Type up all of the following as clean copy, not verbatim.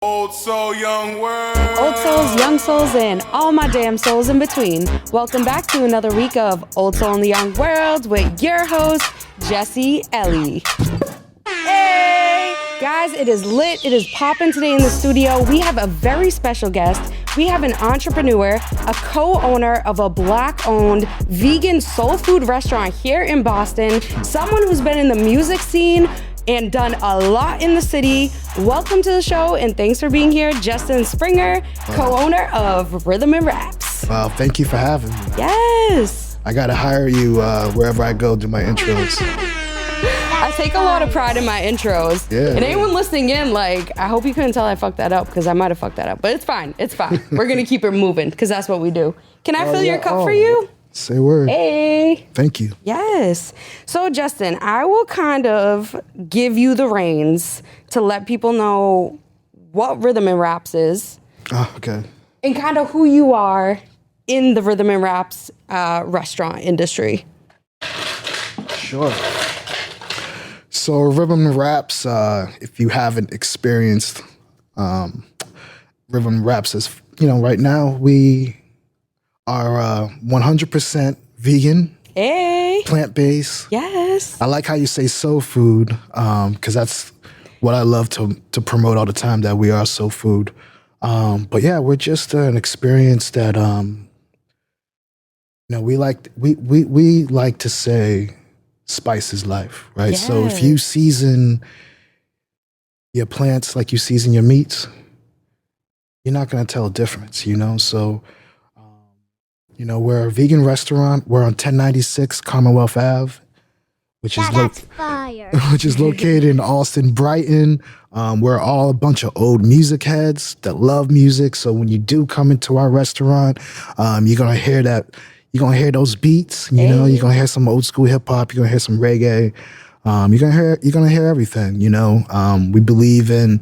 Old soul, young world. Old souls, young souls, and all my damn souls in between. Welcome back to another week of Old Soul in the Young World with your host, Jesse Ellie. Hey! Guys, it is lit. It is popping today in the studio. We have a very special guest. We have an entrepreneur, a co-owner of a Black-owned vegan soul food restaurant here in Boston, someone who's been in the music scene and done a lot in the city. Welcome to the show, and thanks for being here, Justin Springer, co-owner of Rhythm and Raps. Wow, thank you for having me. Yes. I gotta hire you wherever I go do my intros. I take a lot of pride in my intros. Yeah. And anyone listening in, I hope you couldn't tell I fucked that up, because I might have fucked that up. But it's fine. It's fine. We're going to keep it moving, because that's what we do. Can I fill your cup for you? Say a word. Hey. Thank you. Yes. So, Justin, I will kind of give you the reins to let people know what Rhythm and Raps is. Oh, okay. And kind of who you are in the Rhythm and Raps restaurant industry. Sure. So Rhythm and Raps, if you haven't experienced Rhythm and Raps, is, right now we are 100% vegan. Hey. Plant-based. Yes. I like how you say soul food, because that's what I love to promote all the time, that we are soul food. But yeah, we're just an experience that we like to say spice is life, right? Yes. So if you season your plants like you season your meats, you're not going to tell a difference, So, we're a vegan restaurant. We're on 1096 Commonwealth Ave, which is located in Austin, Brighton. We're all a bunch of old music heads that love music. So when you do come into our restaurant, you're gonna hear that. You're gonna hear those beats. You're gonna hear some old school hip hop. You're gonna hear some reggae. You're gonna hear everything. We believe in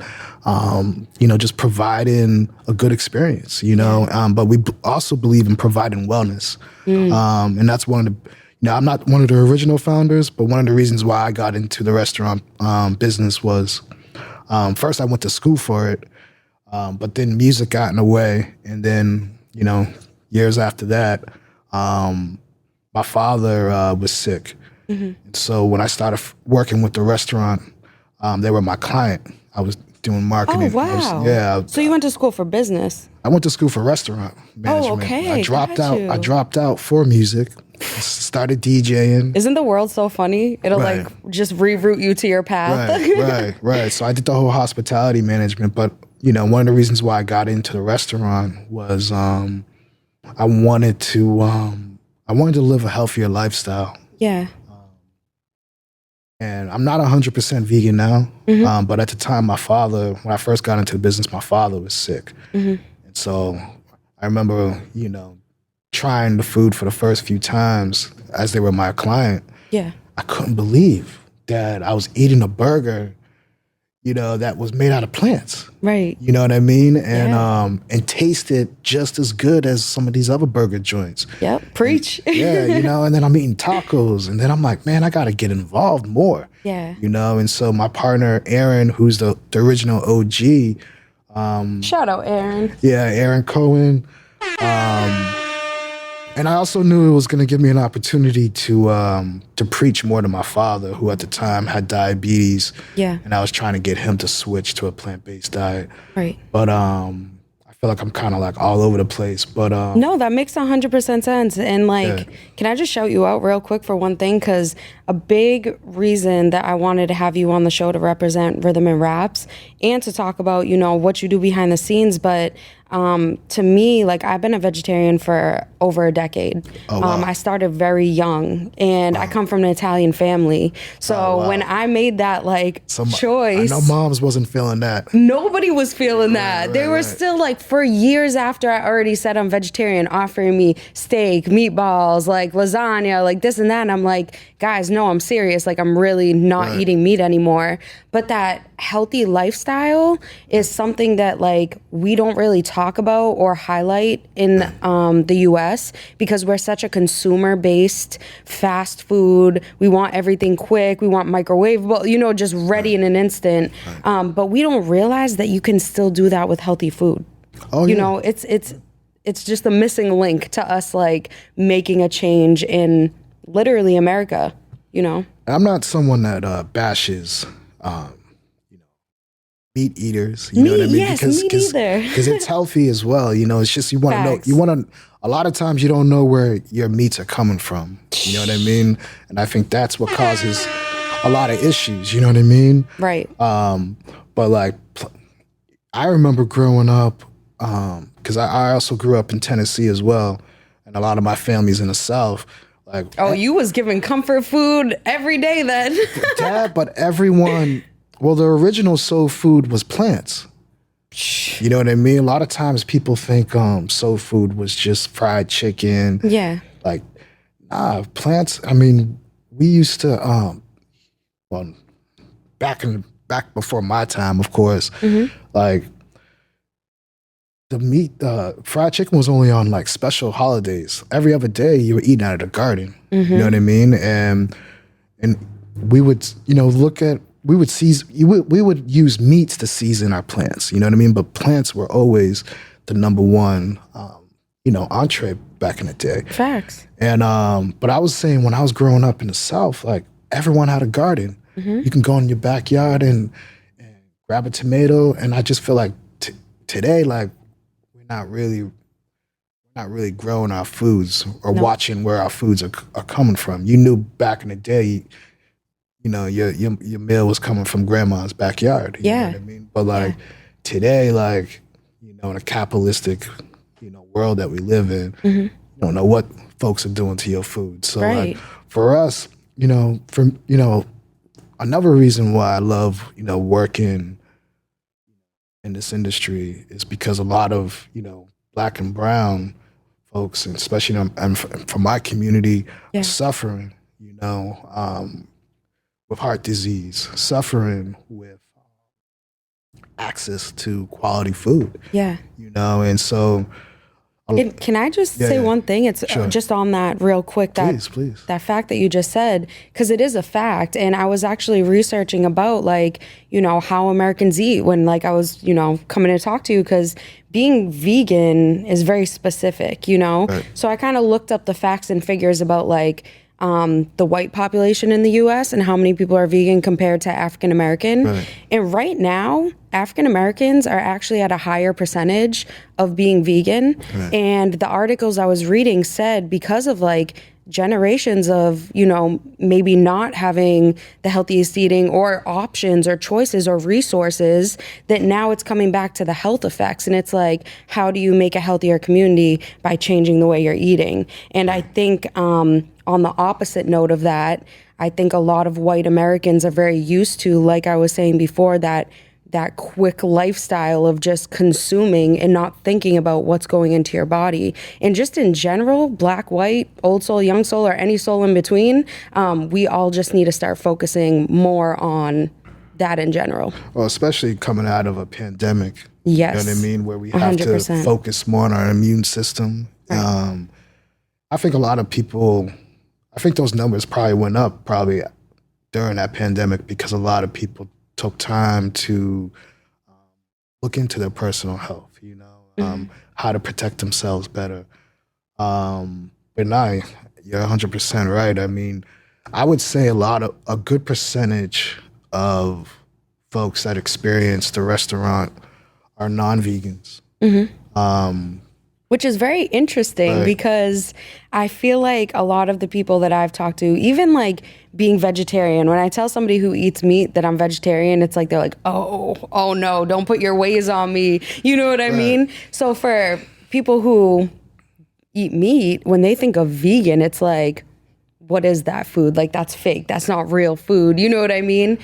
just providing a good experience. But we also believe in providing wellness. And that's one of the. I'm not one of the original founders, but one of the reasons why I got into the restaurant business was, first I went to school for it, but then music got in the way. And then, years after that, my father was sick. Mm-hmm. And so when I started working with the restaurant, they were my client. I was doing marketing. Oh, wow. So you went to school for business? I went to school for restaurant management. Oh, okay. I dropped out for music. Started DJing. Isn't the world so funny? It'll just reroute you to your path. Right. So I did the whole hospitality management, but one of the reasons why I got into the restaurant was I wanted to live a healthier lifestyle. Yeah. And I'm not 100% vegan now, Mm-hmm. but at the time, when I first got into the business, my father was sick. Mm-hmm. And so I remember, trying the food for the first few times as they were my client. Yeah. I couldn't believe that I was eating a burger, that was made out of plants. Right. You know what I mean? And tasted just as good as some of these other burger joints. Yep. Preach. And then I'm eating tacos, and then I'm like, man, I got to get involved more. Yeah. And so my partner, Aaron, who's the original OG. Shout out, Aaron. Yeah, Aaron Cohen. And I also knew it was going to give me an opportunity to preach more to my father, who at the time had diabetes. Yeah. And I was trying to get him to switch to a plant-based diet. Right. But I feel like I'm kind of all over the place. But no, that makes 100% sense. And Can I just shout you out real quick for one thing? Because a big reason that I wanted to have you on the show to represent Rhythm and Raps and to talk about, what you do behind the scenes. But to me, I've been a vegetarian for over a decade. Oh, wow. I started very young, and I come from an Italian family. So when I made that choice, I know moms wasn't feeling that. Nobody was feeling that. They were still for years after I already said I'm vegetarian, offering me steak, meatballs, lasagna, this and that. And I'm like, guys, no, I'm serious. I'm really not eating meat anymore. But that healthy lifestyle is something that like we don't really talk about or highlight in the US because we're such a consumer based fast food. We want everything quick. We want microwavable, you know, just ready in an instant. But we don't realize that you can still do that with healthy food. Oh, you yeah. know, it's just a missing link to us like making a change in literally America, you know. I'm not someone that bashes meat eaters, you know what I mean? Yes, me neither. Because it's healthy as well. You know, it's just you want to know. Facts. You want to. A lot of times you don't know where your meats are coming from. You know what I mean? And I think that's what causes a lot of issues. You know what I mean? Right. But like, I remember growing up because I also grew up in Tennessee as well, and a lot of my family's in the South. Like, Oh, you was giving comfort food every day then. Dad, but everyone. Well, the original soul food was plants. You know what I mean? A lot of times people think soul food was just fried chicken. Yeah. Like, nah, plants. I mean, we used to, well, back before my time, of course, like the meat, fried chicken was only on like special holidays. Every other day you were eating out of the garden. You know what I mean? And we would, you know, we would use meats to season our plants, you know what I mean? But plants were always the number one, you know, entree back in the day. Facts. And but I was saying when I was growing up in the South, like everyone had a garden. You can go in your backyard and grab a tomato. And I just feel like today, like we're not really growing our foods or watching where our foods are coming from. You knew back in the day. You know, your meal was coming from grandma's backyard. You know what I mean? But like today, like, you know, in a capitalistic, you know, world that we live in, you don't know what folks are doing to your food. So like for us, you know, another reason why I love, you know, working in this industry is because a lot of, you know, Black and brown folks, and especially and from my community, are suffering, you know, with heart disease, suffering with access to quality food. Yeah. You know, and so. Can I just say one thing? It's just on that real quick. Please. That fact that you just said, because it is a fact. And I was actually researching about like, you know, how Americans eat when like I was, you know, coming to talk to you because being vegan is very specific, you know? Right. So I kind of looked up the facts and figures about like, the white population in the U.S. and how many people are vegan compared to African American. Right. And right now, African Americans are actually at a higher percentage of being vegan. Right. And the articles I was reading said because of like generations of, you know, maybe not having the healthiest eating or options or choices or resources, that now it's coming back to the health effects. And it's like, how do you make a healthier community by changing the way you're eating? And I think on the opposite note of that, I think a lot of white Americans are very used to, like I was saying before, that quick lifestyle of just consuming and not thinking about what's going into your body. And just in general, Black, white, old soul, young soul, or any soul in between, we all just need to start focusing more on that in general. Well, especially coming out of a pandemic. Yes. You know what I mean? Where we have 100%. To focus more on our immune system. Right. I think a lot of people, I think those numbers probably went up during that pandemic because a lot of people took time to look into their personal health, you know, how to protect themselves better. But now, you're 100% right. I mean, I would say a good percentage of folks that experience the restaurant are non-vegans. Which is very interesting because I feel like a lot of the people that I've talked to, even like being vegetarian, when I tell somebody who eats meat that I'm vegetarian, it's like, they're like, oh no, don't put your ways on me. You know what I mean? So for people who eat meat, when they think of vegan, it's like, what is that food? Like, that's fake. That's not real food. You know what I mean?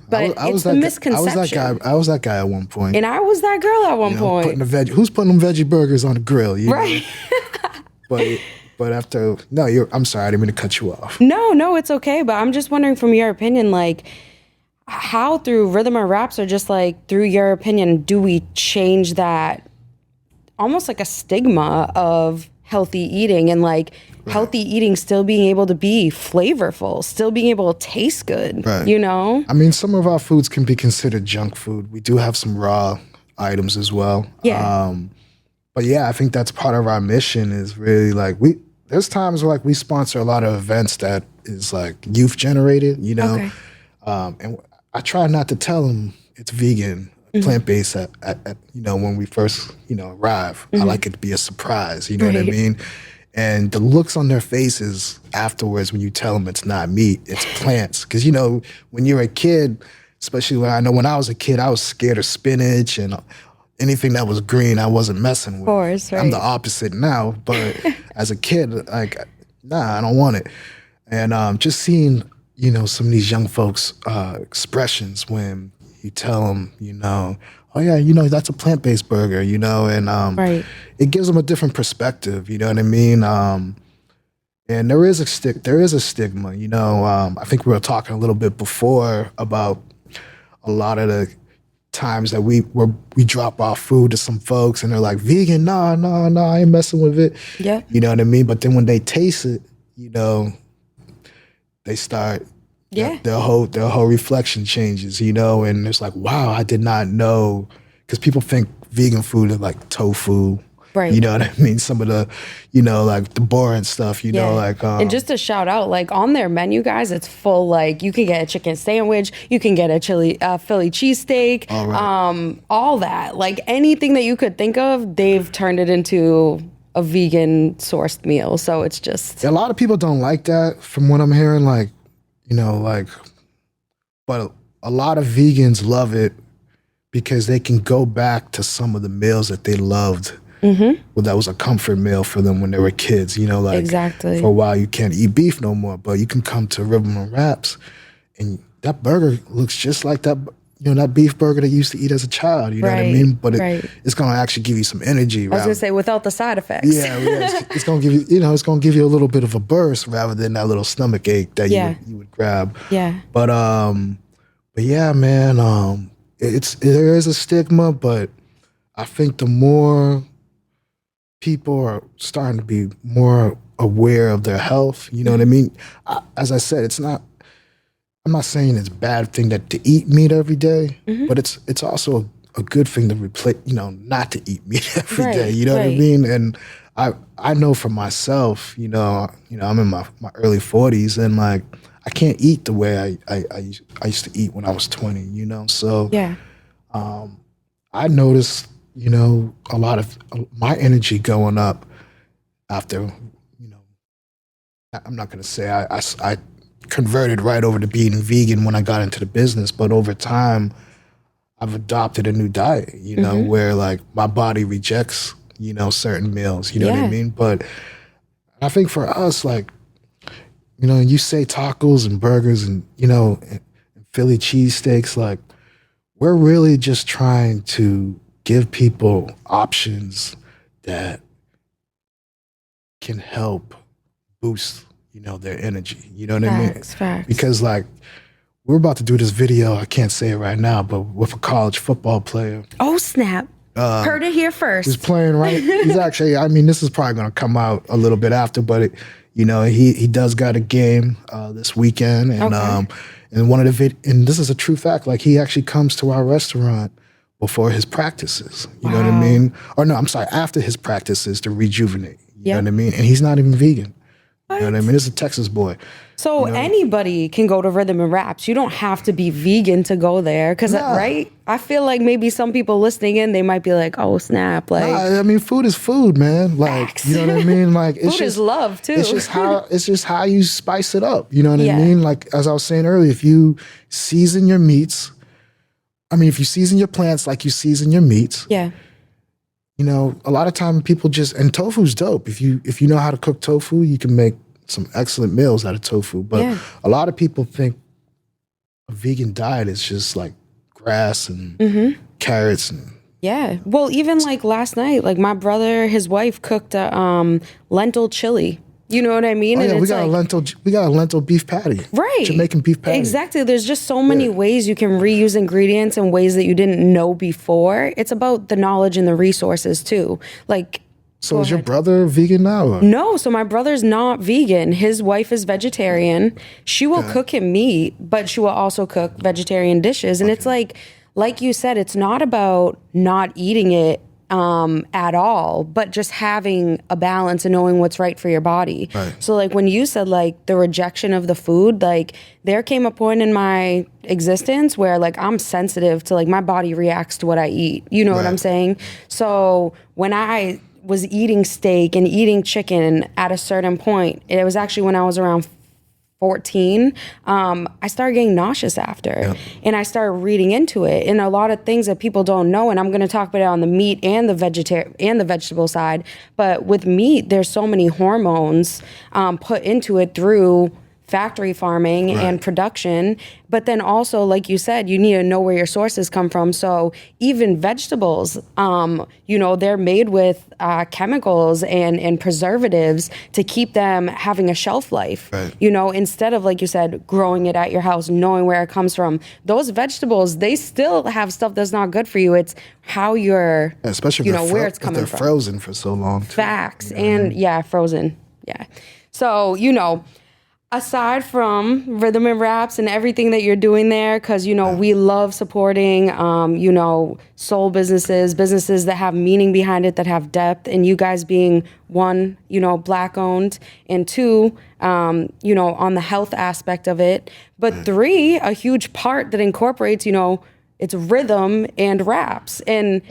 But it's the misconception. I was that guy at one point. And I was that girl at one point. Who's putting them veggie burgers on the grill? You know? But after, I'm sorry, I didn't mean to cut you off. No, it's okay. But I'm just wondering from your opinion, like, how through rhythm or raps, or just like through your opinion, do we change that almost like a stigma of healthy eating, and like healthy eating still being able to be flavorful, still being able to taste good, you know? I mean, some of our foods can be considered junk food. We do have some raw items as well. Yeah. But yeah, I think that's part of our mission is really like there's times where like we sponsor a lot of events that is like youth generated, you know? Okay. And I try not to tell them it's vegan, plant-based at you know, when we first, you know, arrive. I like it to be a surprise, you know what I mean? And the looks on their faces afterwards when you tell them it's not meat, it's plants. Because, you know, when you're a kid, especially when I was a kid, I was scared of spinach and anything that was green, I wasn't messing with. Of course, right. I'm the opposite now, but as a kid, like, nah, I don't want it. And just seeing, you know, some of these young folks' expressions when you tell them, you know, oh yeah, you know, that's a plant-based burger, you know, and it gives them a different perspective, you know what I mean? And there is a stigma, you know. I think we were talking a little bit before about a lot of the times that we drop off food to some folks and they're like, vegan, nah, I ain't messing with it. Yeah. You know what I mean? But then when they taste it, you know, they start their whole reflection changes, you know, and it's like, wow, I did not know, because people think vegan food is like tofu. Right. You know what I mean? Some of the, you know, like the boring stuff, you know, like. And just to shout out, like on their menu, guys, it's full, like you can get a chicken sandwich, you can get a Philly cheesesteak, all that. Like anything that you could think of, they've turned it into a vegan sourced meal. So it's just. A lot of people don't like that from what I'm hearing, like, you know, like, but a lot of vegans love it because they can go back to some of the meals that they loved. Well, that was a comfort meal for them when they were kids, you know, like exactly. For a while you can't eat beef no more, but you can come to Rhythm and Raps and that burger looks just like that, you know, that beef burger that you used to eat as a child, you know what I mean? But it's going to actually give you some energy. I was going to say, without the side effects. Yeah, it's going to give you, you know, it's going to give you a little bit of a burst rather than that little stomach ache that you would grab. Yeah. But yeah, man, there is a stigma, but I think the more people are starting to be more aware of their health, you know what I mean? As I said, I'm not saying it's a bad thing to eat meat every day, but it's also a good thing to replace, you know, not to eat meat every day, you know what I mean? And I know for myself, you know, I'm in my early 40s and like, I can't eat the way I used to eat when I was 20, you know? So I noticed, you know, a lot of my energy going up after, you know, I'm not going to say I converted right over to being vegan when I got into the business, but over time, I've adopted a new diet, you know, where like my body rejects, you know, certain meals, you know what I mean? But I think for us, like, you know, you say tacos and burgers and, you know, and Philly cheesesteaks, like, we're really just trying to give people options that can help boost, you know, their energy. You know what I mean? Facts. Because like we're about to do this video, I can't say it right now, but with a college football player. Oh, snap. Heard it here first. He's playing right. He's actually, I mean, this is probably going to come out a little bit after, but you know, he does got a game this weekend. And and and this is a true fact, like he actually comes to our restaurant before his practices, you know what I mean? Or no, I'm sorry, after his practices to rejuvenate, you know what I mean? And he's not even vegan, you know what I mean? It's a Texas boy. So anybody can go to Rhythm and Raps. You don't have to be vegan to go there. Because, right? I feel like maybe some people listening in, they might be like, oh, snap. Like, I mean, food is food, man. Like, facts. you know what I mean? Like, it's food is love, too. It's just how you spice it up. You know what I mean? Like, as I was saying earlier, if you season your meats, if you season your plants like you season your meats. Yeah. You know, a lot of time people and tofu's dope. If you know how to cook tofu, you can make some excellent meals out of tofu. But a lot of people think a vegan diet is just like grass and carrots and well, even like last night, like my brother, his wife cooked a lentil chili. You know what I mean? Oh, and yeah, it's we got a lentil beef patty. Right. Jamaican beef patty. Exactly. There's just so many ways you can reuse ingredients in ways that you didn't know before. It's about the knowledge and the resources too. Like, so is your brother vegan now? Or? No, so my brother's not vegan. His wife is vegetarian. She will cook him meat, but she will also cook vegetarian dishes. And it's like you said, it's not about not eating it at all, but just having a balance and knowing what's right for your body. Right. So like when you said like the rejection of the food, like there came a point in my existence where like I'm sensitive to like my body reacts to what I eat. You know what I'm saying? So when I was eating steak and eating chicken at a certain point, it was actually when I was around 14, I started getting nauseous after, and I started reading into it, and a lot of things that people don't know, and I'm going to talk about it on the meat and the vegetable side. But with meat, there's so many hormones put into it through factory farming and production, but then also, like you said, you need to know where your sources come from. So even vegetables, they're made with chemicals and preservatives to keep them having a shelf life. Right. Instead of, like you said, growing it at your house, knowing where it comes from. Those vegetables, they still have stuff that's not good for you. It's how you're, especially where it's coming from. They're frozen for so long. Too. Facts. And frozen. Yeah. So, aside from rhythm and raps and everything that you're doing there, because, we love supporting, soul businesses that have meaning behind it, that have depth, and you guys being one, Black owned, and two, on the health aspect of it, but three, a huge part that incorporates, it's rhythm and raps. And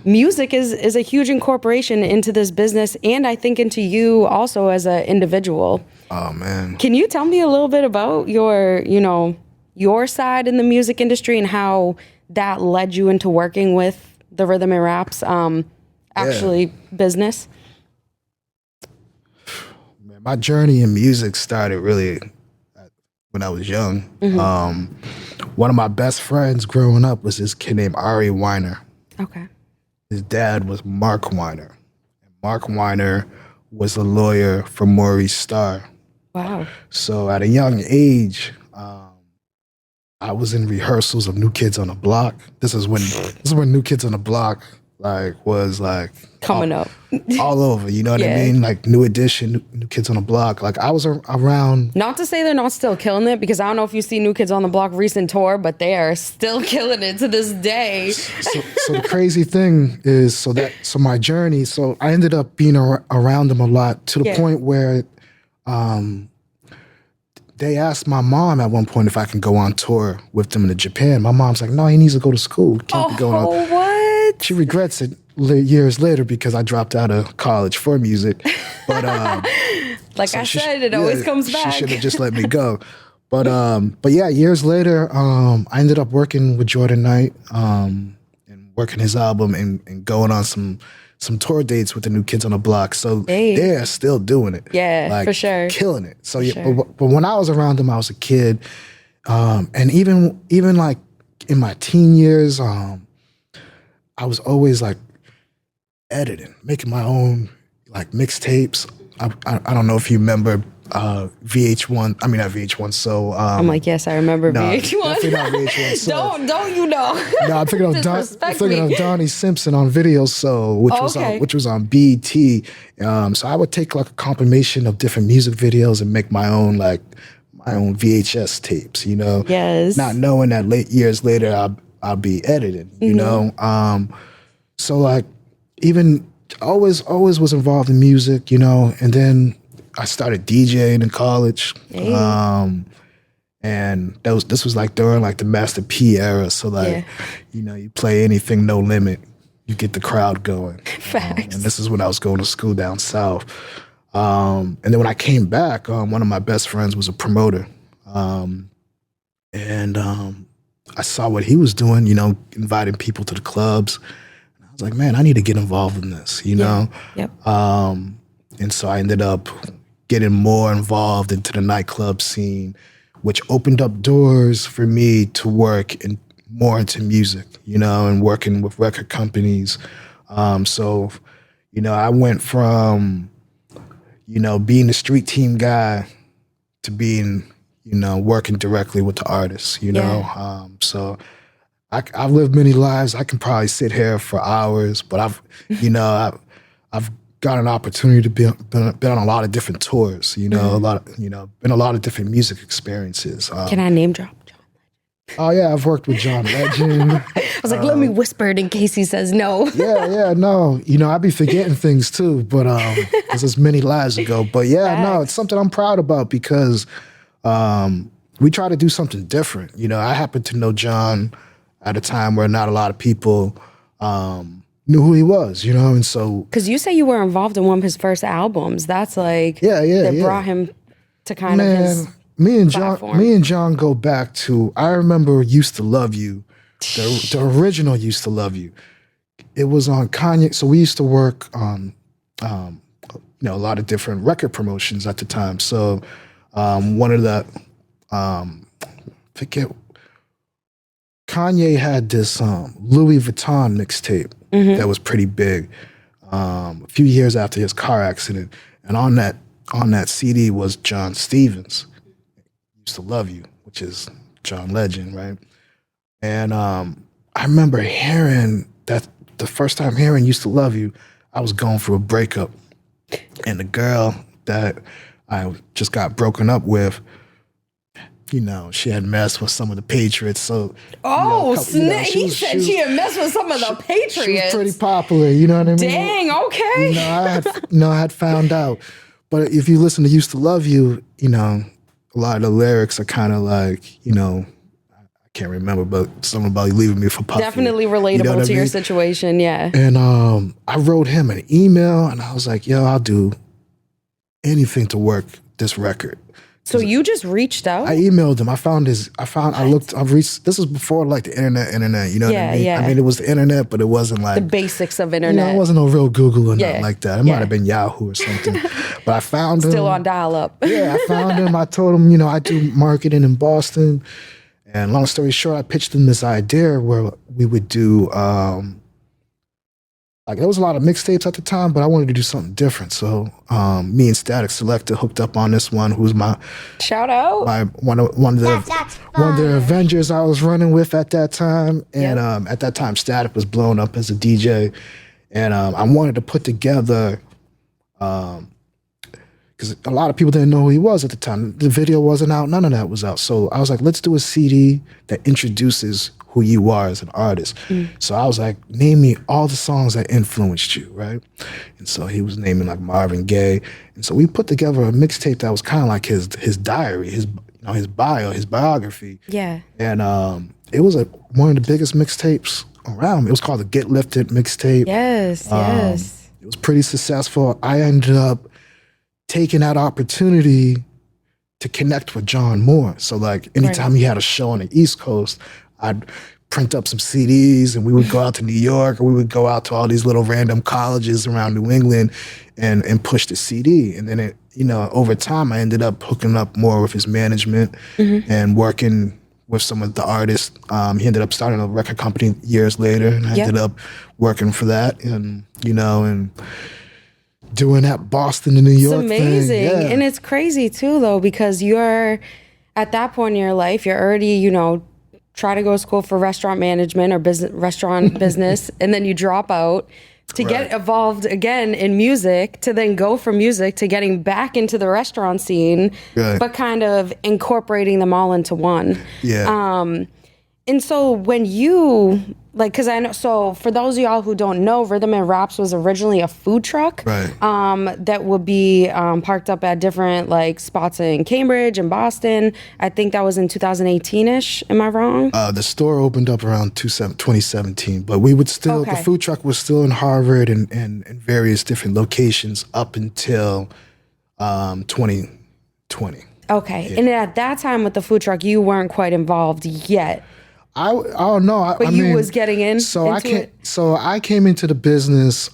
music is a huge incorporation into this business, and I think into you also as an individual. Oh, man. Can you tell me a little bit about your side in the music industry and how that led you into working with the rhythm and raps business? Man, my journey in music started really when I was young. One of my best friends growing up was this kid named Ari Weiner. Okay. His dad was Mark Weiner. And Mark Weiner was a lawyer for Maurice Starr. Wow. So at a young age, I was in rehearsals of New Kids on the Block. This is when New Kids on the Block was coming up all over, you know what I mean? Like New Edition, New Kids on the Block. Like I was around. Not to say they're not still killing it, because I don't know if you see New Kids on the Block recent tour, but they are still killing it to this day. So the crazy thing is, so my journey. So I ended up being around them a lot to the point where they asked my mom at one point if I can go on tour with them to Japan. My mom's like, no, he needs to go to school. He can't be going on. Oh, what? She regrets it years later because I dropped out of college for music. But it always comes back. She should have just let me go. But yeah, years later, I ended up working with Jordan Knight and working his album and going on some tour dates with the New Kids on the Block. So they're still doing it. Yeah, for sure. Killing it. So but when I was around them, I was a kid. And even like in my teen years, I was always like editing, making my own like mixtapes. I don't know if you remember VH1. I mean, not VH1. So I'm like, yes, I remember VH1. Definitely not VH1. So, don't you know? No, I'm thinking of Donnie Simpson on Video Soul, which was on BET. So I would take like a compilation of different music videos and make my own VHS tapes. Yes. Not knowing that years later I'll be editing. So like even always was involved in music. And then I started DJing in college. Hey. And this was like during like the Master P era. So like, you play anything, No Limit, you get the crowd going. Facts. And this is when I was going to school down south. And then when I came back, one of my best friends was a promoter. And I saw what he was doing, inviting people to the clubs. And I was like, man, I need to get involved in this, Yep. And so I ended up getting more involved into the nightclub scene, which opened up doors for me to work more into music, and working with record companies. So, I went from, being the street team guy to being, working directly with the artists, so I've lived many lives. I can probably sit here for hours, but I've got an opportunity to been on a lot of different tours, been a lot of different music experiences. Can I name drop? Oh yeah, I've worked with John Legend. I was like, let me whisper it in case he says no. No. I'd be forgetting things too, but because it's many lives ago. But yeah, no, it's something I'm proud about because we try to do something different. I happen to know John at a time where not a lot of people knew who he was, and so... Because you say you were involved in one of his first albums. That's like... that brought him to kind of his... Me and platform. John go back to, I remember Used to Love You, the original Used to Love You. It was on Kanye, so we used to work on, a lot of different record promotions at the time. So one of the, Kanye had this Louis Vuitton mixtape that was pretty big a few years after his car accident. And on that CD was John Stevens, Used to Love You, which is John Legend, right? And I remember hearing that the first time hearing Used to Love You, I was going through a breakup. And the girl that I just got broken up with, she had messed with some of the Patriots. So, He said she had messed with some of the Patriots. She was pretty popular, you know what I mean? Dang, okay. I had found out. But if you listen to Used to Love You, a lot of the lyrics are kind of like, I can't remember, but something about you leaving me for Puffy. Definitely relatable to your situation, yeah. And I wrote him an email, and I was like, yo, I'll do anything to work this record. So you just reached out? I emailed him. This was before like the internet, you know what I mean? Yeah. I mean, it was the internet, but it wasn't like... The basics of internet. It wasn't no real Google or nothing like that. It might have been Yahoo or something. But I found him. Still on dial-up. Yeah, I found him. I told him, I do marketing in Boston. And long story short, I pitched him this idea where we would do... there was a lot of mixtapes at the time, but I wanted to do something different. So me and Static Selector hooked up on this one, who's my... Shout out. One of the Avengers I was running with at that time. And at that time, Static was blown up as a DJ. And I wanted to put together... because a lot of people didn't know who he was at the time. The video wasn't out. None of that was out. So I was like, let's do a CD that introduces who you are as an artist. So I was like, name me all the songs that influenced you, right? And so he was naming like Marvin Gaye. And so we put together a mixtape that was kind of like his diary, his bio, his biography. Yeah. And it was one of the biggest mixtapes around. It was called the Get Lifted mixtape. Yes. It was pretty successful. I ended up taking that opportunity to connect with John more. So like anytime he had a show on the East Coast, I'd print up some CDs and we would go out to New York, or we would go out to all these little random colleges around New England and push the CD. And then over time I ended up hooking up more with his management and working with some of the artists. He ended up starting a record company years later, and I ended up working for that and doing that Boston to New York thing. It's amazing. Yeah. And it's crazy too, though, because you're at that point in your life, you're already, try to go to school for restaurant management or restaurant business, and then you drop out to get involved again in music, to then go from music to getting back into the restaurant scene, but kind of incorporating them all into one. Yeah. And so when you, because I know, so for those of y'all who don't know, Rhythm and Raps was originally a food truck that would be parked up at different spots in Cambridge and Boston. I think that was in 2018-ish. Am I wrong? The store opened up around 2017, but we would still, the food truck was still in Harvard and various different locations up until 2020. Okay. Yeah. And at that time with the food truck, you weren't quite involved yet. I know. But you was getting in. So I came into the business.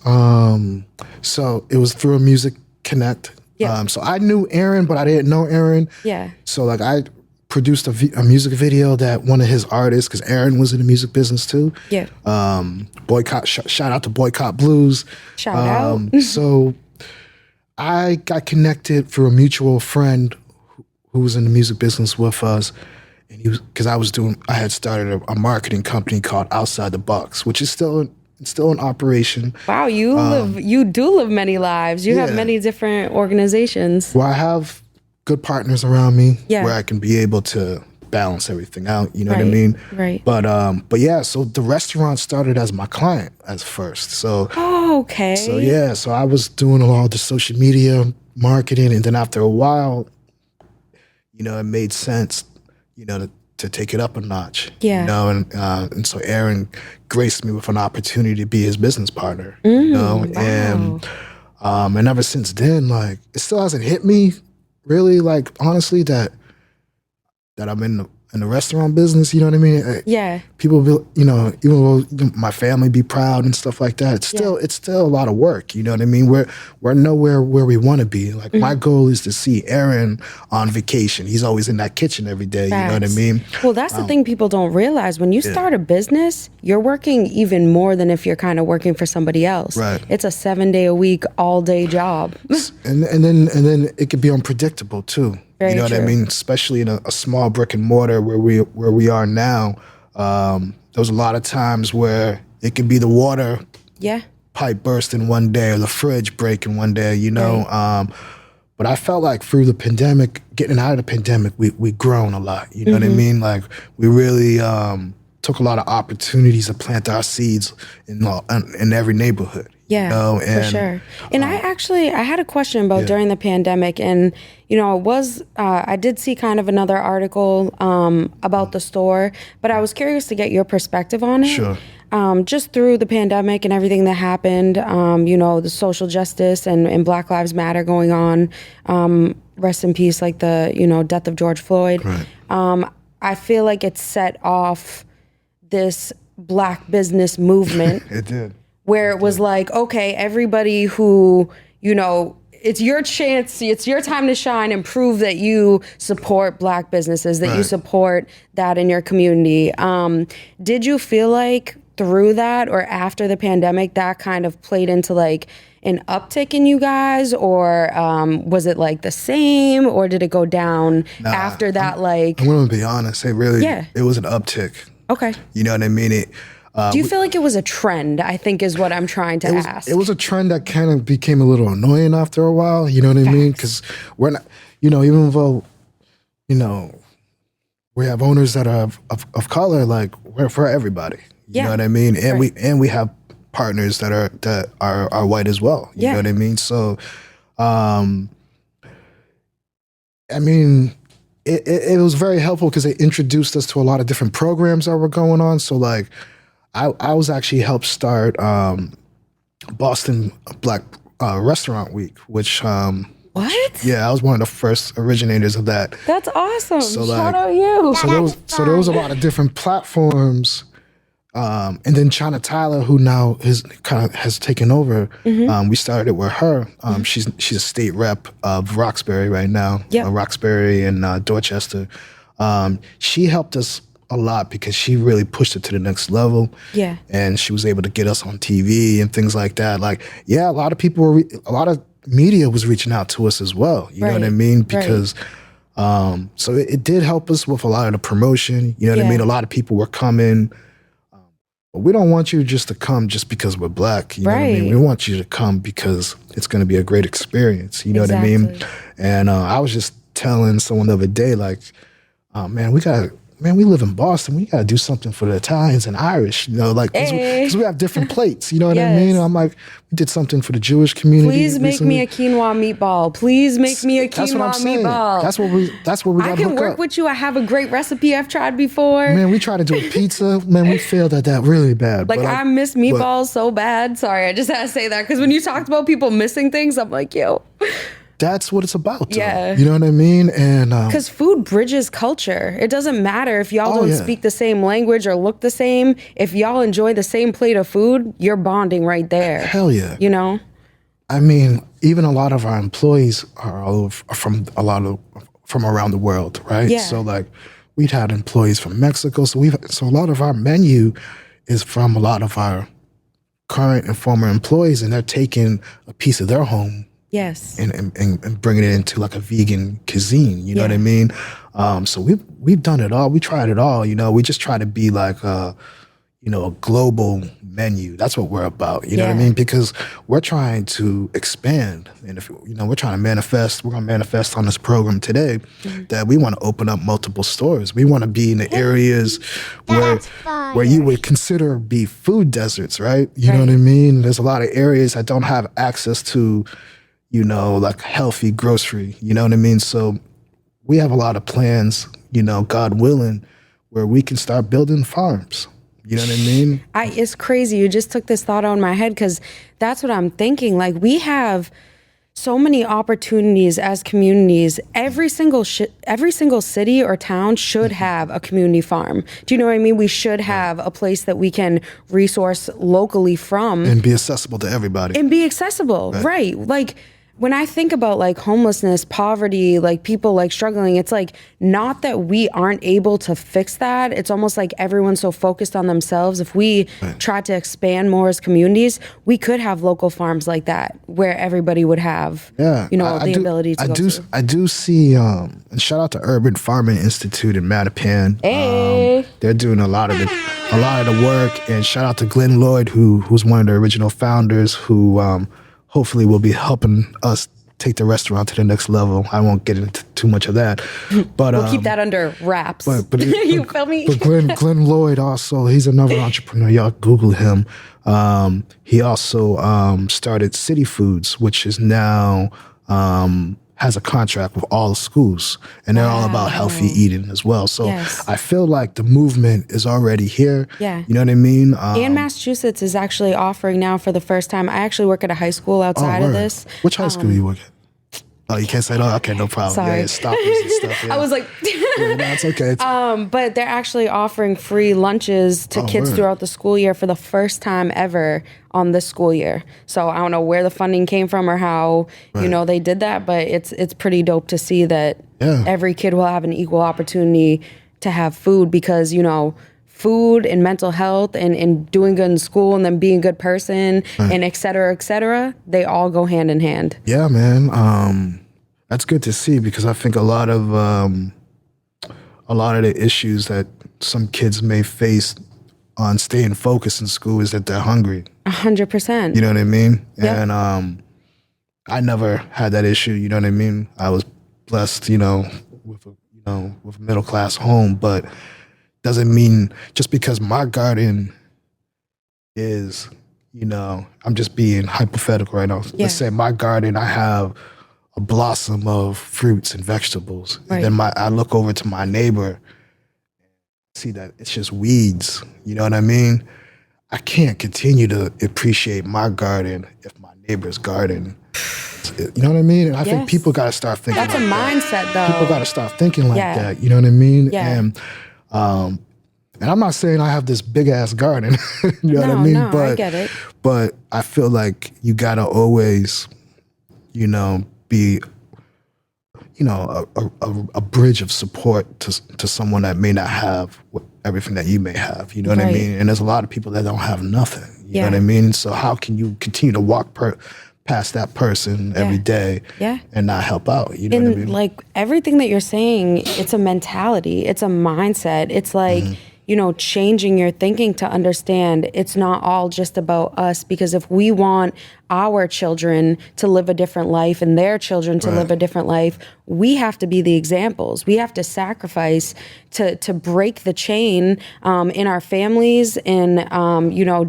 So it was through a Music Connect. Yeah. So I knew Aaron, but I didn't know Aaron. Yeah. So I produced a music video that one of his artists, because Aaron was in the music business too. Yeah. Boycott. Shout out to Boycott Blues. Shout out. So I got connected through a mutual friend who was in the music business with us. And because I had started a marketing company called Outside the Box, which is still in operation. Wow, you do live many lives. You have many different organizations. Well, I have good partners around me Yeah. where I can be able to balance everything out. You know what I mean? Right. But yeah, so the restaurant started as my client as first. So okay. So I was doing a lot of the social media marketing, and then after a while, it made sense, to take it up a notch. Yeah. And so Aaron graced me with an opportunity to be his business partner. Wow. And ever since then, like, it still hasn't hit me really, like, honestly, that I'm in the restaurant business. You know what I mean? Yeah. People be, even though my family be proud and stuff like that, it's still a lot of work. You know what I mean? We're nowhere where we want to be. Like, my goal is to see Aaron on vacation. He's always in that kitchen every day. Facts. You know what I mean? Well, that's the thing people don't realize. When you start a business, you're working even more than if you're kind of working for somebody else. Right. It's a 7-day-a-week, all-day job. and then it could be unpredictable too. Very you know true. what I mean? Especially in a small brick and mortar where we are now. There was a lot of times where it could be the water pipe bursting one day or the fridge breaking one day. Right. But I felt like through the pandemic, getting out of the pandemic, we grown a lot. You know what I mean? Like, we really took a lot of opportunities to plant our seeds in every neighborhood. Yeah, for sure. And I had a question about during the pandemic, and I did see kind of another article about the store, but I was curious to get your perspective on it. Sure. Just through the pandemic and everything that happened, the social justice and Black Lives Matter going on, rest in peace, like the, death of George Floyd. Right. I feel like it set off this Black business movement. It did. Where it was like, okay, everybody who, it's your chance, it's your time to shine and prove that you support Black businesses, that you support that in your community. Did you feel like through that or after the pandemic that kind of played into like an uptick in you guys, or was it like the same, or did it go down after that? I'm going to be honest, it was an uptick. Okay. You know what I mean? Do you feel like it was a trend, I think is what I'm trying to ask. It was a trend that kind of became a little annoying after a while, you know what I mean? Because we're not, even though, we have owners that are of color, like, we're for everybody. You know what I mean? And we have partners that are white as well. You know what I mean? So, it was very helpful because it introduced us to a lot of different programs that were going on. So, like, I was actually helped start Boston Black Restaurant Week, which what? Yeah, I was one of the first originators of that. That's awesome. So, shout out you. So there was a lot of different platforms, and then China Tyler, who now has taken over. We started it with her. She's a state rep of Roxbury right now. Roxbury and Dorchester. She helped us a lot because she really pushed it to the next level. Yeah. And she was able to get us on TV and things like that. Like, a lot of people a lot of media was reaching out to us as well. You know what I mean? Because, so it did help us with a lot of the promotion. You know what I mean? A lot of people were coming. But we don't want you just to come just because we're Black. You know what I mean? We want you to come because it's going to be a great experience. You know what I mean? And I was just telling someone the other day, like, we live in Boston. We got to do something for the Italians and Irish, like, because we have different plates. You know what I mean? And I'm like, we did something for the Jewish community. Please make me a quinoa meatball. Please make me a quinoa meatball. That's what we got to hook up. I can work with you. I have a great recipe I've tried before. Man, we tried to do a pizza. Man, we failed at that really bad. Like, I miss meatballs so bad. Sorry, I just had to say that because when you talked about people missing things, I'm like, yo. That's what it's about. Yeah. You know what I mean? And because food bridges culture. It doesn't matter if y'all don't speak the same language or look the same. If y'all enjoy the same plate of food, you're bonding right there. Hell yeah. You know? I mean, even a lot of our employees are from around the world, right? Yeah. So, like, we'd had employees from Mexico. So a lot of our menu is from a lot of our current and former employees, and they're taking a piece of their home Yes. and bringing it into like a vegan cuisine. You know what I mean? So we've done it all. We tried it all. You know, we just try to be like a global menu. That's what we're about. You know what I mean? Because we're trying to expand, and if we're trying to manifest, we're going to manifest on this program today that we want to open up multiple stores. We want to be in the areas where you would consider be food deserts, right? You know what I mean? There's a lot of areas that don't have access to, like healthy grocery. You know what I mean? So we have a lot of plans, God willing, where we can start building farms. You know what I mean? It's crazy. You just took this thought out of my head because that's what I'm thinking. Like, we have so many opportunities as communities. Every single city or town should have a community farm. Do you know what I mean? We should have a place that we can resource locally from. And be accessible to everybody. And be accessible, right? Like, when I think about like homelessness, poverty, like people like struggling, it's like not that we aren't able to fix that. It's almost like everyone's so focused on themselves. If we try to expand more as communities, we could have local farms like that where everybody would have, the ability to go through. I do see, and shout out to Urban Farming Institute in Mattapan. Hey. They're doing a lot of the work, and shout out to Glenn Lloyd, who's one of the original founders, who hopefully will be helping us take the restaurant to the next level. I won't get into too much of that, but we'll keep that under wraps. But you feel me? But Glenn Lloyd also, he's another entrepreneur. Y'all Google him. He also started City Foods, which is now has a contract with all the schools, and they're all about healthy eating as well. So I feel like the movement is already here. Yeah. You know what I mean? And Massachusetts is actually offering now for the first time. I actually work at a high school outside of this. Which high school do you work at? Oh, you can't say that? Okay, no problem. Sorry. Yeah, stoppers and stuff. Yeah. I was like... no, it's okay. But they're actually offering free lunches to kids throughout the school year for the first time ever on this school year. So I don't know where the funding came from or how, they did that, but it's pretty dope to see that every kid will have an equal opportunity to have food because, food and mental health and doing good in school and then being a good person and et cetera, they all go hand in hand. Yeah, man. That's good to see because I think a lot of the issues that some kids may face on staying focused in school is that they're hungry. 100%. You know what I mean? Yep. And I never had that issue. You know what I mean? I was blessed, with a middle class home, but doesn't mean just because my garden is, I'm just being hypothetical right now. Let's say my garden, I have a blossom of fruits and vegetables. Right. And then I look over to my neighbor, see that it's just weeds. You know what I mean? I can't continue to appreciate my garden if my neighbor's garden. You know what I mean? And I think people got to start thinking That's a mindset, though. People got to start thinking like that. You know what I mean? Yeah. And I'm not saying I have this big ass garden. You know what I mean? No, I get it. But I feel like you got to always, be, a bridge of support to someone that may not have everything that you may have. You know what I mean? And there's a lot of people that don't have nothing. You know what I mean? So how can you continue to walk past that person every day and not help out? You know what I mean? Like everything that you're saying, it's a mentality. It's a mindset. It's like, changing your thinking to understand it's not all just about us. Because if we want our children to live a different life and their children to live a different life, we have to be the examples. We have to sacrifice to break the chain in our families and,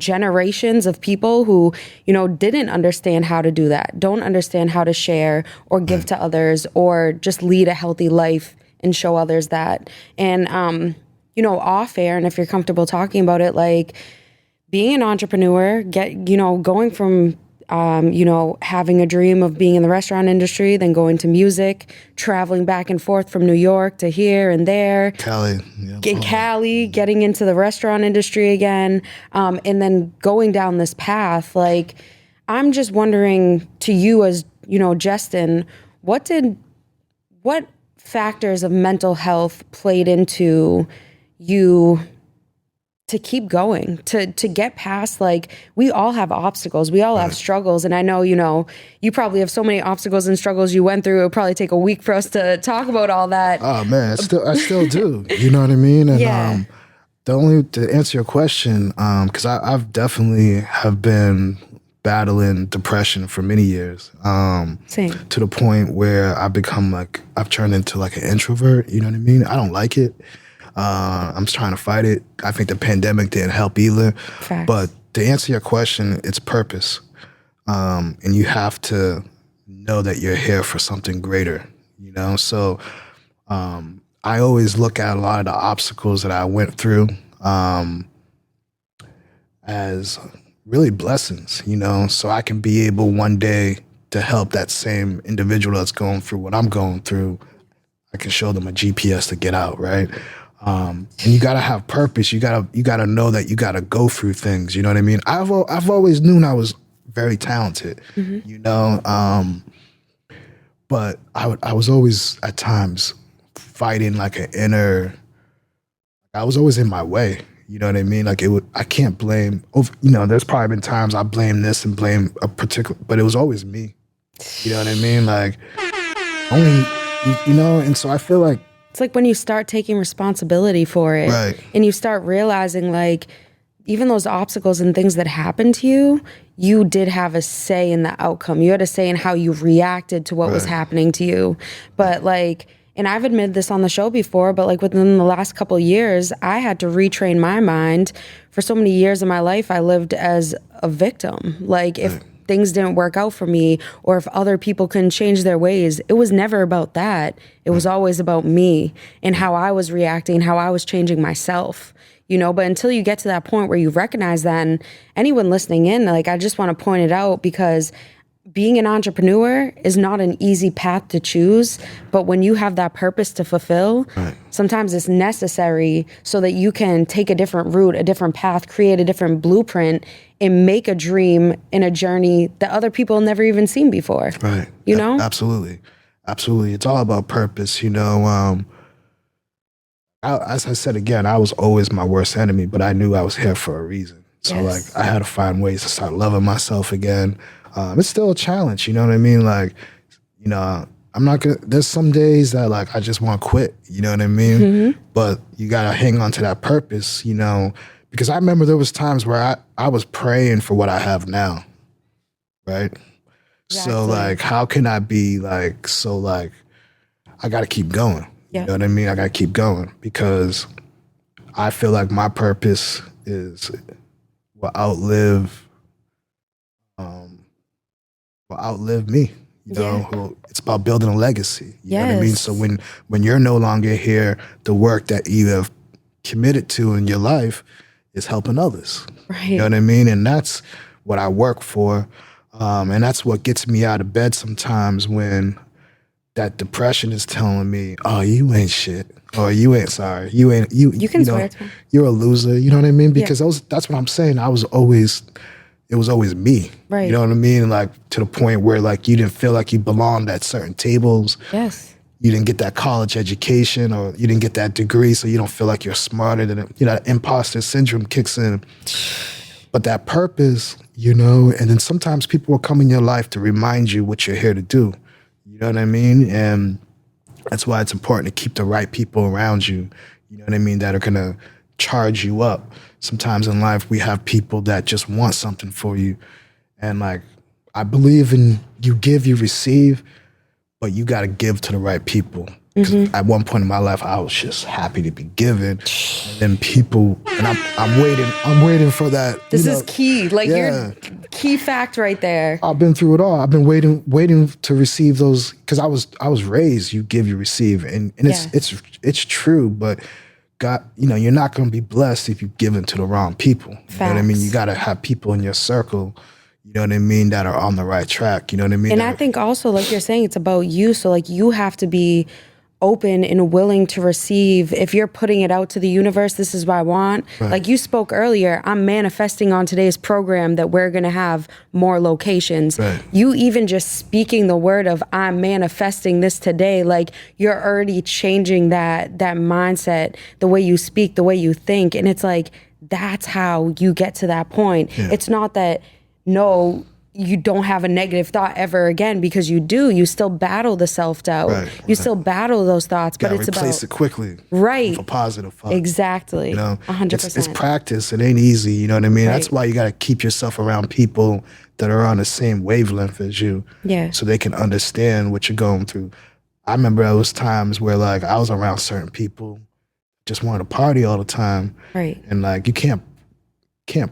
generations of people who, didn't understand how to do that, don't understand how to share or give to others or just lead a healthy life and show others that. And, off air, and if you're comfortable talking about it, like being an entrepreneur, going from, having a dream of being in the restaurant industry, then going to music, traveling back and forth from New York to here and there. Cali. Cali, getting into the restaurant industry again, and then going down this path. Like, I'm just wondering to you as, Justin, what factors of mental health played into you to keep going, to get past, like, we all have obstacles. We all have struggles. And I know, you probably have so many obstacles and struggles you went through. It would probably take a week for us to talk about all that. Oh man, I still do. You know what I mean? And to answer your question, because I've definitely have been battling depression for many years. Same. To the point where I've turned into like an introvert. You know what I mean? I don't like it. I'm trying to fight it. I think the pandemic didn't help either. Facts. But to answer your question, it's purpose. And you have to know that you're here for something greater, So I always look at a lot of the obstacles that I went through as really blessings, so I can be able one day to help that same individual that's going through what I'm going through. I can show them a GPS to get out, right? And you gotta have purpose. You gotta know that you gotta go through things. You know what I mean? I've always known I was very talented, but I was always at times fighting like I was always in my way. You know what I mean? Like I can't blame. There's probably been times I blame this and blame a particular, but it was always me. You know what I mean? Like only, and so I feel like. It's like when you start taking responsibility for it, right, and you start realizing, like, even those obstacles and things that happened to you, you did have a say in the outcome. You had a say in how you reacted to what was happening to you. But like, and I've admitted this on the show before, but like within the last couple of years, I had to retrain my mind. For so many years of my life, I lived as a victim. Like if things didn't work out for me, or if other people couldn't change their ways, it was never about that. It was always about me and how I was reacting, how I was changing myself, but until you get to that point where you recognize that, and anyone listening in, like, I just want to point it out, because being an entrepreneur is not an easy path to choose, but when you have that purpose to fulfill, sometimes it's necessary so that you can take a different route, a different path, create a different blueprint, and make a dream in a journey that other people never even seen before. Right. Absolutely. Absolutely. It's all about purpose, as I said again, I was always my worst enemy, but I knew I was here for a reason. So like I had to find ways to start loving myself again. It's still a challenge, you know what I mean? Like, I'm not gonna, there's some days that like I just want to quit, you know what I mean? Mm-hmm. But you gotta hang on to that purpose, because I remember there was times where I was praying for what I have now, right? Exactly. So like, how can I be like, I gotta keep going, you know what I mean? I gotta keep going, because I feel like my purpose will outlive me. It's about building a legacy. You know what I mean? So when you're no longer here, the work that you have committed to in your life is helping others. Right. You know what I mean? And that's what I work for. And that's what gets me out of bed sometimes, when that depression is telling me, oh, you ain't shit. Or you ain't sorry. You can swear to me. You're a loser. You know what I mean? Because that's what I'm saying. It was always me. Right. You know what I mean? Like, to the point where like you didn't feel like you belonged at certain tables. Yes. You didn't get that college education, or you didn't get that degree, so you don't feel like you're smarter than it. That imposter syndrome kicks in. But that purpose, and then sometimes people will come in your life to remind you what you're here to do. You know what I mean? And that's why it's important to keep the right people around you, you know what I mean, that are going to charge you up. Sometimes in life, we have people that just want something for you. And like, I believe in you give, you receive, but you got to give to the right people. Because at one point in my life, I was just happy to be given. And then people, and I'm waiting for that. This is key. Like, your key fact right there. I've been through it all. I've been waiting to receive those, because I was raised, you give, you receive. And it's true, but God, you're not going to be blessed if you give it to the wrong people. You know what I mean? You got to have people in your circle, you know what I mean, that are on the right track. You know what I mean? And I think also, like you're saying, it's about you. So like, you have to be open and willing to receive. If you're putting it out to the universe, this is what I want. Right. Like you spoke earlier, I'm manifesting on today's program that we're going to have more locations. Right. You even just speaking the word of I'm manifesting this today, like you're already changing that mindset, the way you speak, the way you think. And it's like, that's how you get to that point. Yeah. It's not that, no, you don't have a negative thought ever again, because you do. You still battle the self-doubt. Right, You still battle those thoughts, but it's replace about it quickly. Right. With a positive thought. Exactly. You know, 100%. It's practice. It ain't easy. You know what I mean? Right. That's why you got to keep yourself around people that are on the same wavelength as you. Yeah. So they can understand what you're going through. I remember there was times where like I was around certain people, just wanted to party all the time. Right. And like you can't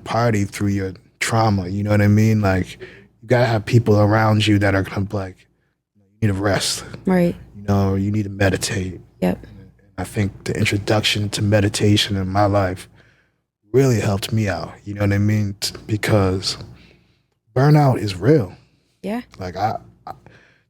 party through your trauma. You know what I mean? Like you gotta have people around you that are gonna be like, you need to rest. Right. You know, or you need to meditate. Yep. And I think the introduction to meditation in my life really helped me out. You know what I mean? Because burnout is real. Yeah. Like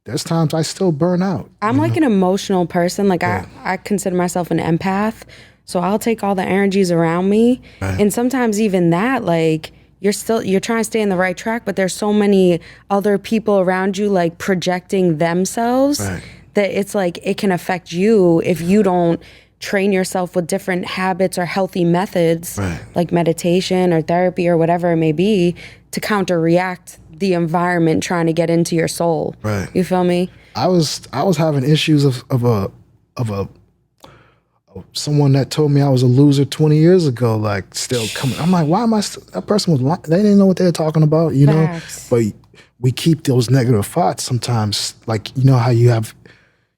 there's times I still burn out. I'm like an emotional person. Like I consider myself an empath. So I'll take all the energies around me. Right. And sometimes even that, like you're trying to stay in the right track, but there's so many other people around you like projecting themselves that it's like it can affect you if you don't train yourself with different habits or healthy methods like meditation or therapy or whatever it may be to counteract the environment trying to get into your soul. Right. You feel me? I was having issues of someone that told me I was a loser 20 years ago, like still coming. I'm like, why am I that person was lying. They didn't know what they were talking about, you Facts. know? But we keep those negative thoughts sometimes. Like, you know how you have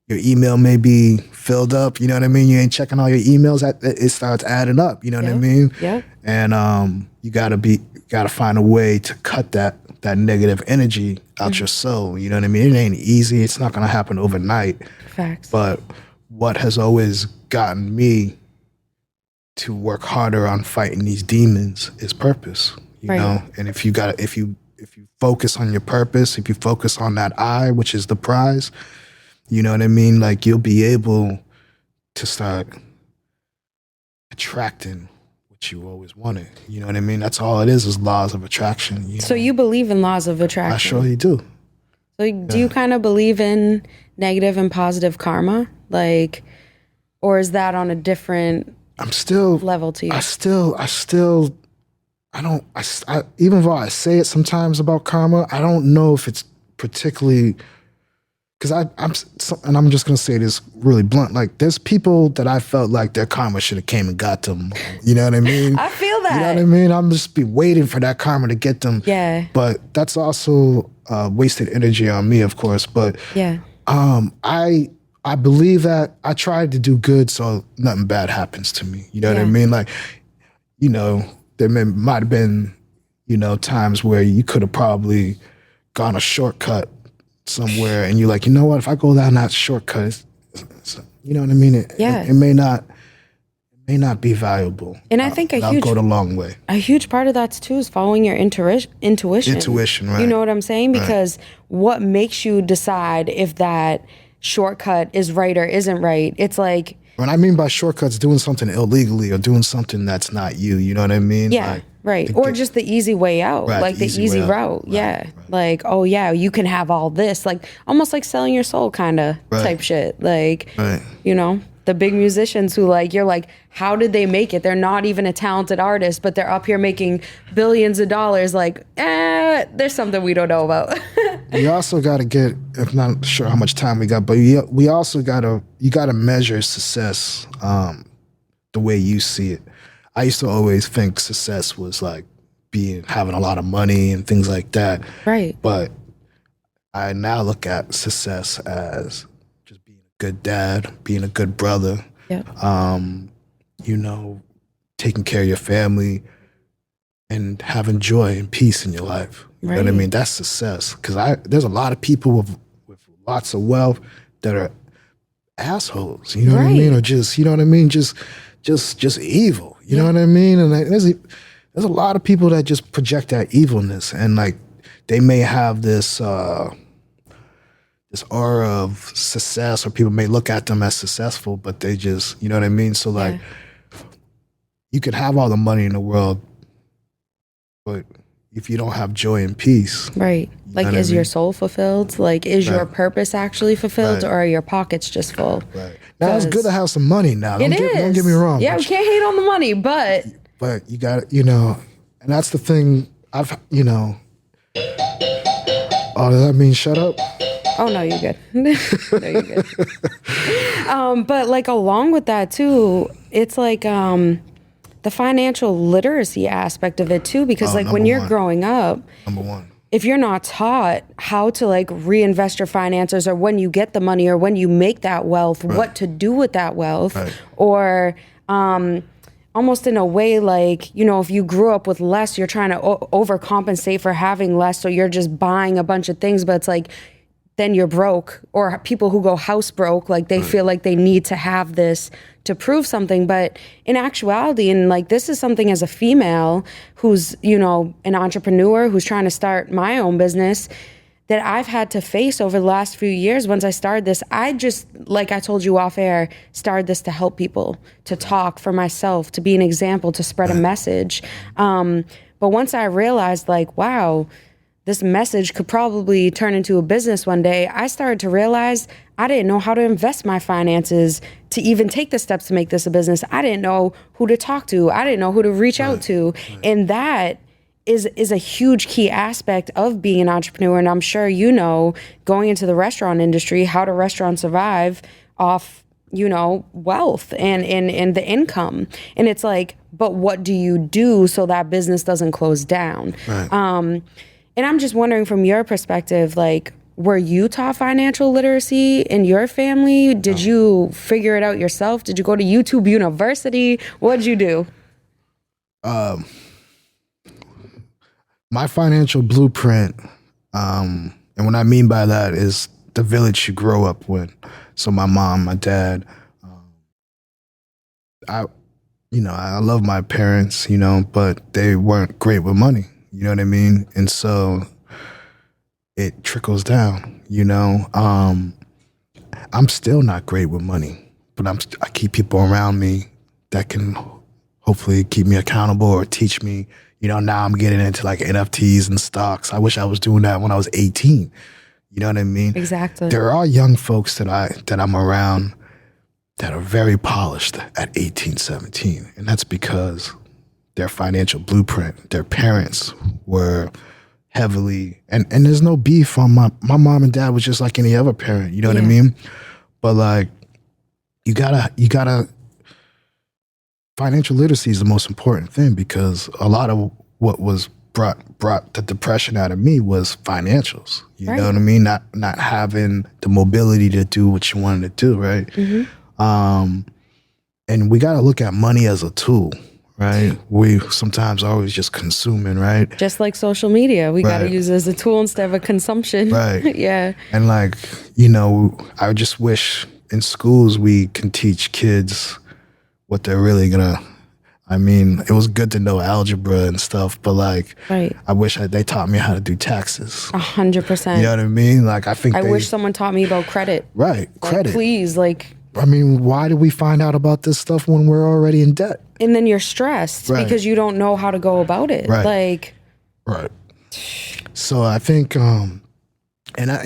your email may be filled up, you know what I mean? You ain't checking all your emails, it starts adding up, you know what I mean? Yeah. And you gotta find a way to cut that negative energy out your soul. You know what I mean? It ain't easy. It's not gonna happen overnight. Facts. But what has always gotten me to work harder on fighting these demons is purpose. You know? And if you focus on your purpose, if you focus on that I, which is the prize, you know what I mean? Like you'll be able to start attracting what you always wanted. You know what I mean? That's all it is laws of attraction. You So know? you believe in laws of attraction? I surely do. So do you kind of believe in negative and positive karma? Like, or is that on a different level to you? Even though I say it sometimes about karma, I don't know if it's particularly, because I'm just gonna say this really blunt. Like, there's people that I felt like their karma should have came and got them. You know what I mean? I feel that. You know what I mean? I'm just be waiting for that karma to get them. Yeah. But that's also wasted energy on me, of course. But yeah. I believe that I tried to do good so nothing bad happens to me. You know what I mean? Like, you know, there might have been, you know, times where you could have probably gone a shortcut somewhere and you're like, you know what, if I go down that shortcut, you know what I mean? It may not be valuable. And I think I'll go the long way. A huge part of that too is following your intuition. Intuition, right. You know what I'm saying? Because what makes you decide if that shortcut is right or isn't right? It's like, when I mean by shortcuts, doing something illegally or doing something that's not you. You know what I mean? Yeah, like, right. Or just the easy way out, right, like the easy route. Yeah, like, oh yeah, you can have all this, like almost like selling your soul, kind of type shit. Like, you know, the big musicians who like, you're like, how did they make it? They're not even a talented artist, but they're up here making billions of dollars. Like, there's something we don't know about. We also got to get, I'm not sure how much time we got, but we also you got to measure success the way you see it. I used to always think success was like having a lot of money and things like that. Right. But I now look at success as just being a good dad, being a good brother, you know, taking care of your family and having joy and peace in your life. You know what I mean? That's success. Because there's a lot of people with lots of wealth that are assholes. You know what I mean? Or just, you know what I mean? Just evil. You know what I mean? And there's a lot of people that just project that evilness, and like they may have this this aura of success, or people may look at them as successful, but they just, you know what I mean? So like, you could have all the money in the world, but if you don't have joy and peace. Right. Like, is your soul fulfilled? Like, is your purpose actually fulfilled, or are your pockets just full? Right. Now, it's good to have some money now. Don't get me wrong. Yeah, we can't hate on the money, but But you got to, you know, and that's the thing. You know, oh, does that mean shut up? Oh, no, you're good. No, you're good. But like along with that too, it's like the financial literacy aspect of it too, because like when you're growing up, number one, if you're not taught how to like reinvest your finances, or when you get the money, or when you make that wealth, what to do with that wealth, or almost in a way like, you know, if you grew up with less, you're trying to overcompensate for having less. So you're just buying a bunch of things, but it's like, then you're broke. Or people who go house broke, like they feel like they need to have this to prove something. But in actuality, and like this is something as a female who's, you know, an entrepreneur who's trying to start my own business, that I've had to face over the last few years. Once I started this, I just, like I told you off air, started this to help people, to talk for myself, to be an example, to spread a message. But once I realized like, wow, this message could probably turn into a business one day, I started to realize I didn't know how to invest my finances to even take the steps to make this a business. I didn't know who to talk to. I didn't know who to reach out to. And that is a huge key aspect of being an entrepreneur. And I'm sure you know, going into the restaurant industry, how do restaurants survive off, you know, wealth and the income? And it's like, but what do you do so that business doesn't close down? And I'm just wondering from your perspective, like, were you taught financial literacy in your family? Did you figure it out yourself? Did you go to YouTube University? What'd you do? My financial blueprint, and what I mean by that is the village you grow up with. So my mom, my dad, I love my parents, you know, but they weren't great with money. You know what I mean? And so it trickles down, you know. I'm still not great with money, but I keep people around me that can hopefully keep me accountable or teach me. You know, now I'm getting into like NFTs and stocks. I wish I was doing that when I was 18. You know what I mean? Exactly. There are young folks that I'm around that are very polished at 18, 17. And that's because their financial blueprint, their parents were heavily, and there's no beef on my mom and dad was just like any other parent, you know what I mean? But like, you gotta, financial literacy is the most important thing, because a lot of what was brought the depression out of me was financials. You know what I mean? Not having the mobility to do what you wanted to do, right? And we gotta look at money as a tool. Right? We sometimes are always just consuming, right? Just like social media. We got to use it as a tool instead of a consumption. Right. Yeah. And like, you know, I just wish in schools we can teach kids what they're really gonna, I mean, it was good to know algebra and stuff, but like, I wish they taught me how to do taxes. 100%. You know what I mean? Like, I wish someone taught me about credit. Right. Credit. Like, please, like. I mean, why do we find out about this stuff when we're already in debt? And then you're stressed because you don't know how to go about it. Like. Right. So I think, and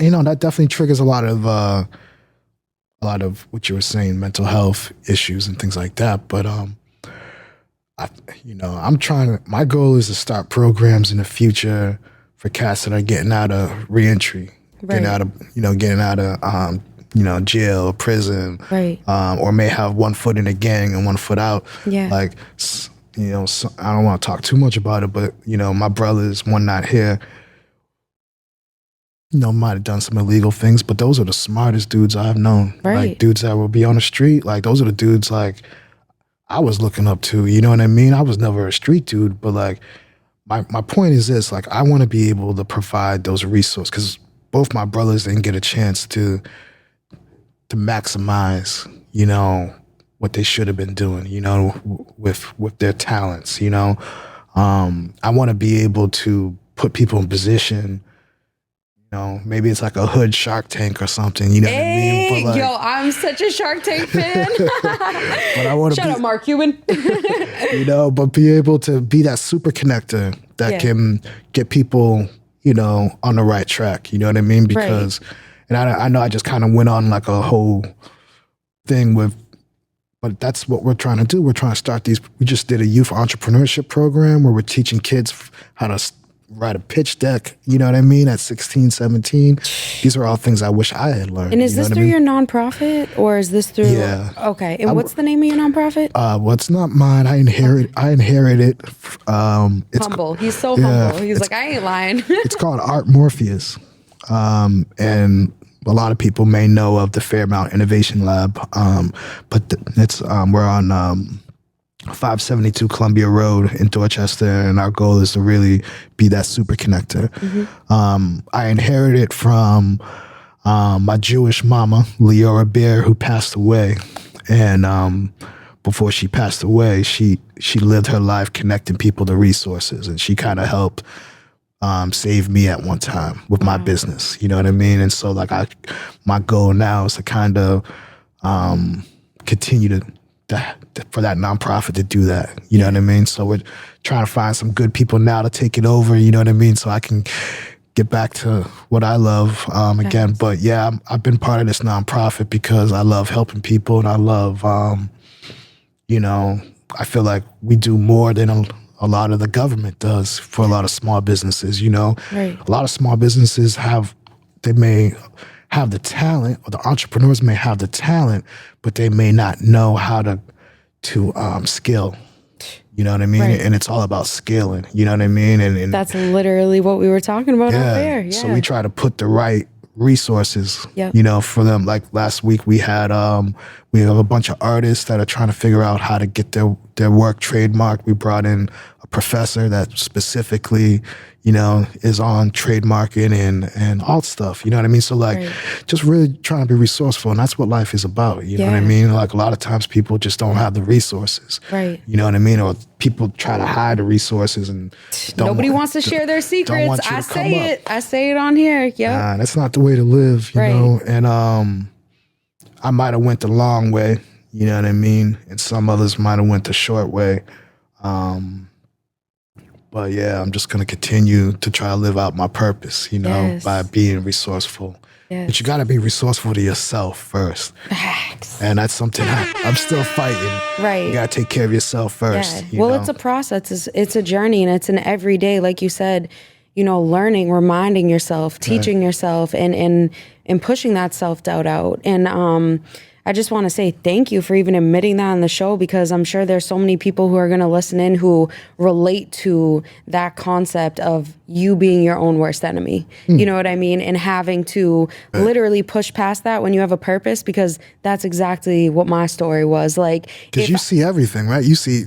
you know, that definitely triggers a lot of what you were saying, mental health issues and things like that. But, my goal is to start programs in the future for cats that are getting out of reentry, getting out of, jail or prison, or may have one foot in a gang and one foot out. Yeah. Like, you know, so I don't want to talk too much about it, but, you know, my brothers, one not here, you know, might have done some illegal things, but those are the smartest dudes I've known. Like, dudes that will be on the street, like, those are the dudes, like, I was looking up to, you know what I mean? I was never a street dude, but, like, my point is this, like, I want to be able to provide those resources, because both my brothers didn't get a chance to maximize, you know, what they should have been doing, you know, with their talents, you know. I want to be able to put people in position, you know, maybe it's like a hood Shark Tank or something, you know what I mean? But like, yo, I'm such a Shark Tank fan. But I want to Shut up, Mark Cuban. You know, but be able to be that super connector that can get people, you know, on the right track, you know what I mean? Because and I know I just kind of went on like a whole thing with but that's what we're trying to do. We're trying to start these. We just did a youth entrepreneurship program where we're teaching kids how to write a pitch deck, you know what I mean, at 16, 17. These are all things I wish I had learned. And is this through your nonprofit, or is this through? Yeah. Okay. And what's the name of your nonprofit? Well, it's not mine. I inherited it. It's humble. He's so humble. He's like, I ain't lying. It's called Art Morphias. And a lot of people may know of the Fairmount Innovation Lab. But we're on 572 Columbia Road in Dorchester, and our goal is to really be that super connector. I inherited from my Jewish mama, Leora Bear, who passed away. And before she passed away, she lived her life connecting people to resources, and she kind of helped save me at one time with my business. You know what I mean? And so, like, my goal now is to kind of continue to for that nonprofit to do that. You know what I mean? So we're trying to find some good people now to take it over, you know what I mean? So I can get back to what I love again. But yeah, I've been part of this nonprofit because I love helping people, and I love, you know, I feel like we do more than a lot of the government does for a lot of small businesses, you know? Right. A lot of small businesses they may have the talent, or the entrepreneurs may have the talent, but they may not know how to scale. You know what I mean? Right. And it's all about scaling. You know what I mean? And that's literally what we were talking about out there. Yeah. So we try to put the right resources, Yep. you know, for them. Like last week we have a bunch of artists that are trying to figure out how to get their work trademarked. We brought in a professor that specifically, you know, is on trademarking and all stuff. You know what I mean? So like, just really trying to be resourceful, and that's what life is about. You know what I mean? Like a lot of times people just don't have the resources. Right. You know what I mean? Or people try to hide the resources and nobody wants to share their secrets. I say it on here. Yeah. Nah, that's not the way to live, you know? And I might have went the long way, you know what I mean? And some others might have went the short way. But yeah, I'm just going to continue to try to live out my purpose, you know, by being resourceful. Yes. But you got to be resourceful to yourself first. Facts. And that's something I'm still fighting. Right. You got to take care of yourself first. Yeah. Well, it's a process. It's a journey, and it's an everyday, like you said, you know, learning, reminding yourself, teaching yourself, and pushing that self-doubt out. And I just want to say thank you for even admitting that on the show, because I'm sure there's so many people who are going to listen in who relate to that concept of you being your own worst enemy. You know what I mean? And having to literally push past that when you have a purpose, because that's exactly what my story was. Like, because you see everything, right? You see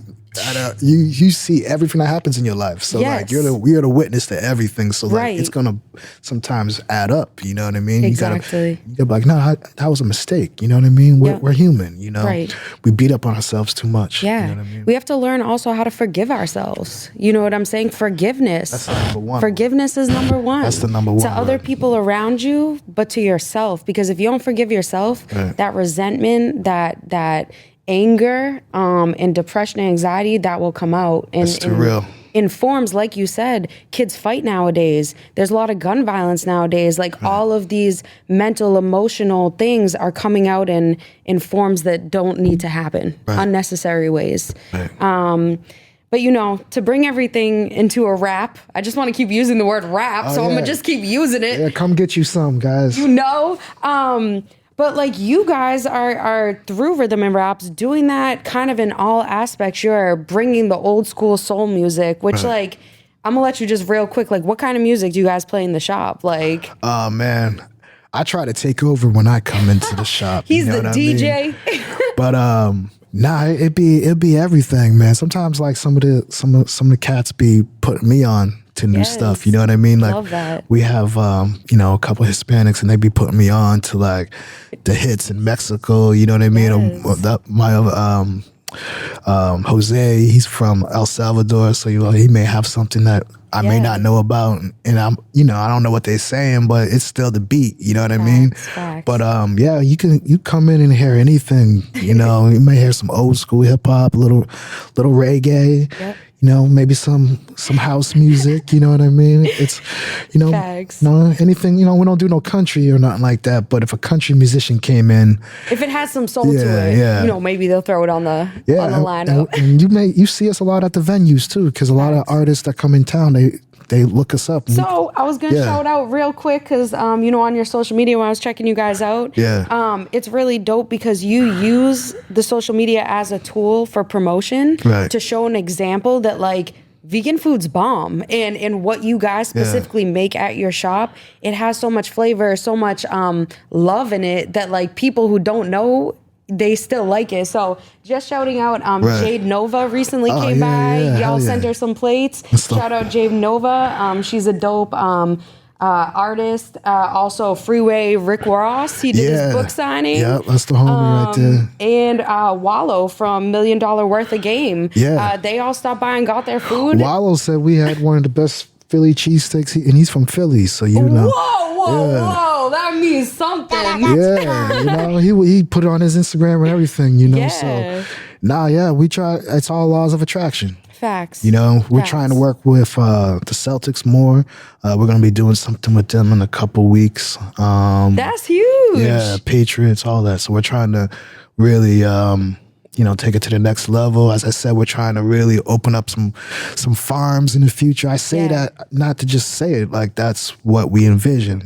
you see everything that happens in your life. So like you're the witness to everything. So like it's gonna sometimes add up. You know what I mean? Exactly. You gotta be like, no, that was a mistake. You know what I mean? We're human. You know, we beat up on ourselves too much. Yeah, you know what I mean? We have to learn also how to forgive ourselves. You know what I'm saying? Forgiveness. That's the number one. Forgiveness is number one. That's the number one. To other people around you, but to yourself. Because if you don't forgive yourself, that resentment, that anger, and depression and anxiety, that will come out. And that's too real. In forms, like you said, kids fight nowadays. There's a lot of gun violence nowadays. Like all of these mental, emotional things are coming out in forms that don't need to happen, unnecessary ways. But, you know, to bring everything into a rap, I just want to keep using the word rap, so I'm going to just keep using it. Yeah, come get you some, guys. You know? But like you guys are through rhythm and raps doing that kind of in all aspects. You're bringing the old school soul music, which like, I'm gonna let you just real quick, like what kind of music do you guys play in the shop? Like, oh man, I try to take over when I come into the shop. He's the DJ. But nah, it'd be everything, man. Sometimes like some of the cats be putting me on to new stuff, you know what I mean? Like, love that. We have you know, a couple of Hispanics, and they be putting me on to like the hits in Mexico, you know what I mean? Jose, he's from El Salvador, so you know, he may have something that I may not know about, and I'm, you know, I don't know what they're saying, but it's still the beat, you know what I mean? But yeah, you come in and hear anything, you know. You may hear some old school hip hop, little reggae. You maybe some house music, you know what I mean? It's, Facts. Anything, we don't do no country or nothing like that. But if a country musician came in, if it has some soul to it, maybe they'll throw it on the lineup. And you see us a lot at the venues too, because a lot of artists that come in town, they look us up. So I was gonna shout out real quick because on your social media when I was checking you guys out, it's really dope because you use the social media as a tool for promotion to show an example that like vegan food's bomb, and what you guys specifically make at your shop, it has so much flavor, so much love in it that like people who don't know, they still like it. So just shouting out Jade Nova recently came by. Y'all sent her some plates. Shout out Jade Nova. She's a dope artist. Also Freeway Rick Ross. He did his book signing. Yeah, that's the homie right there. And Wallow from $1 Million Worth of Game. Yeah. They all stopped by and got their food. Wallow said we had one of the best Philly cheesesteaks, and he's from Philly, so Whoa, that means something. Yeah, he put it on his Instagram and everything, so we try. It's all laws of attraction. Facts. We're trying to work with the Celtics more. We're going to be doing something with them in a couple weeks. That's huge. Yeah, Patriots, all that. So we're trying to really take it to the next level. As I said, we're trying to really open up some farms in the future. I say that not to just say it, like that's what we envision,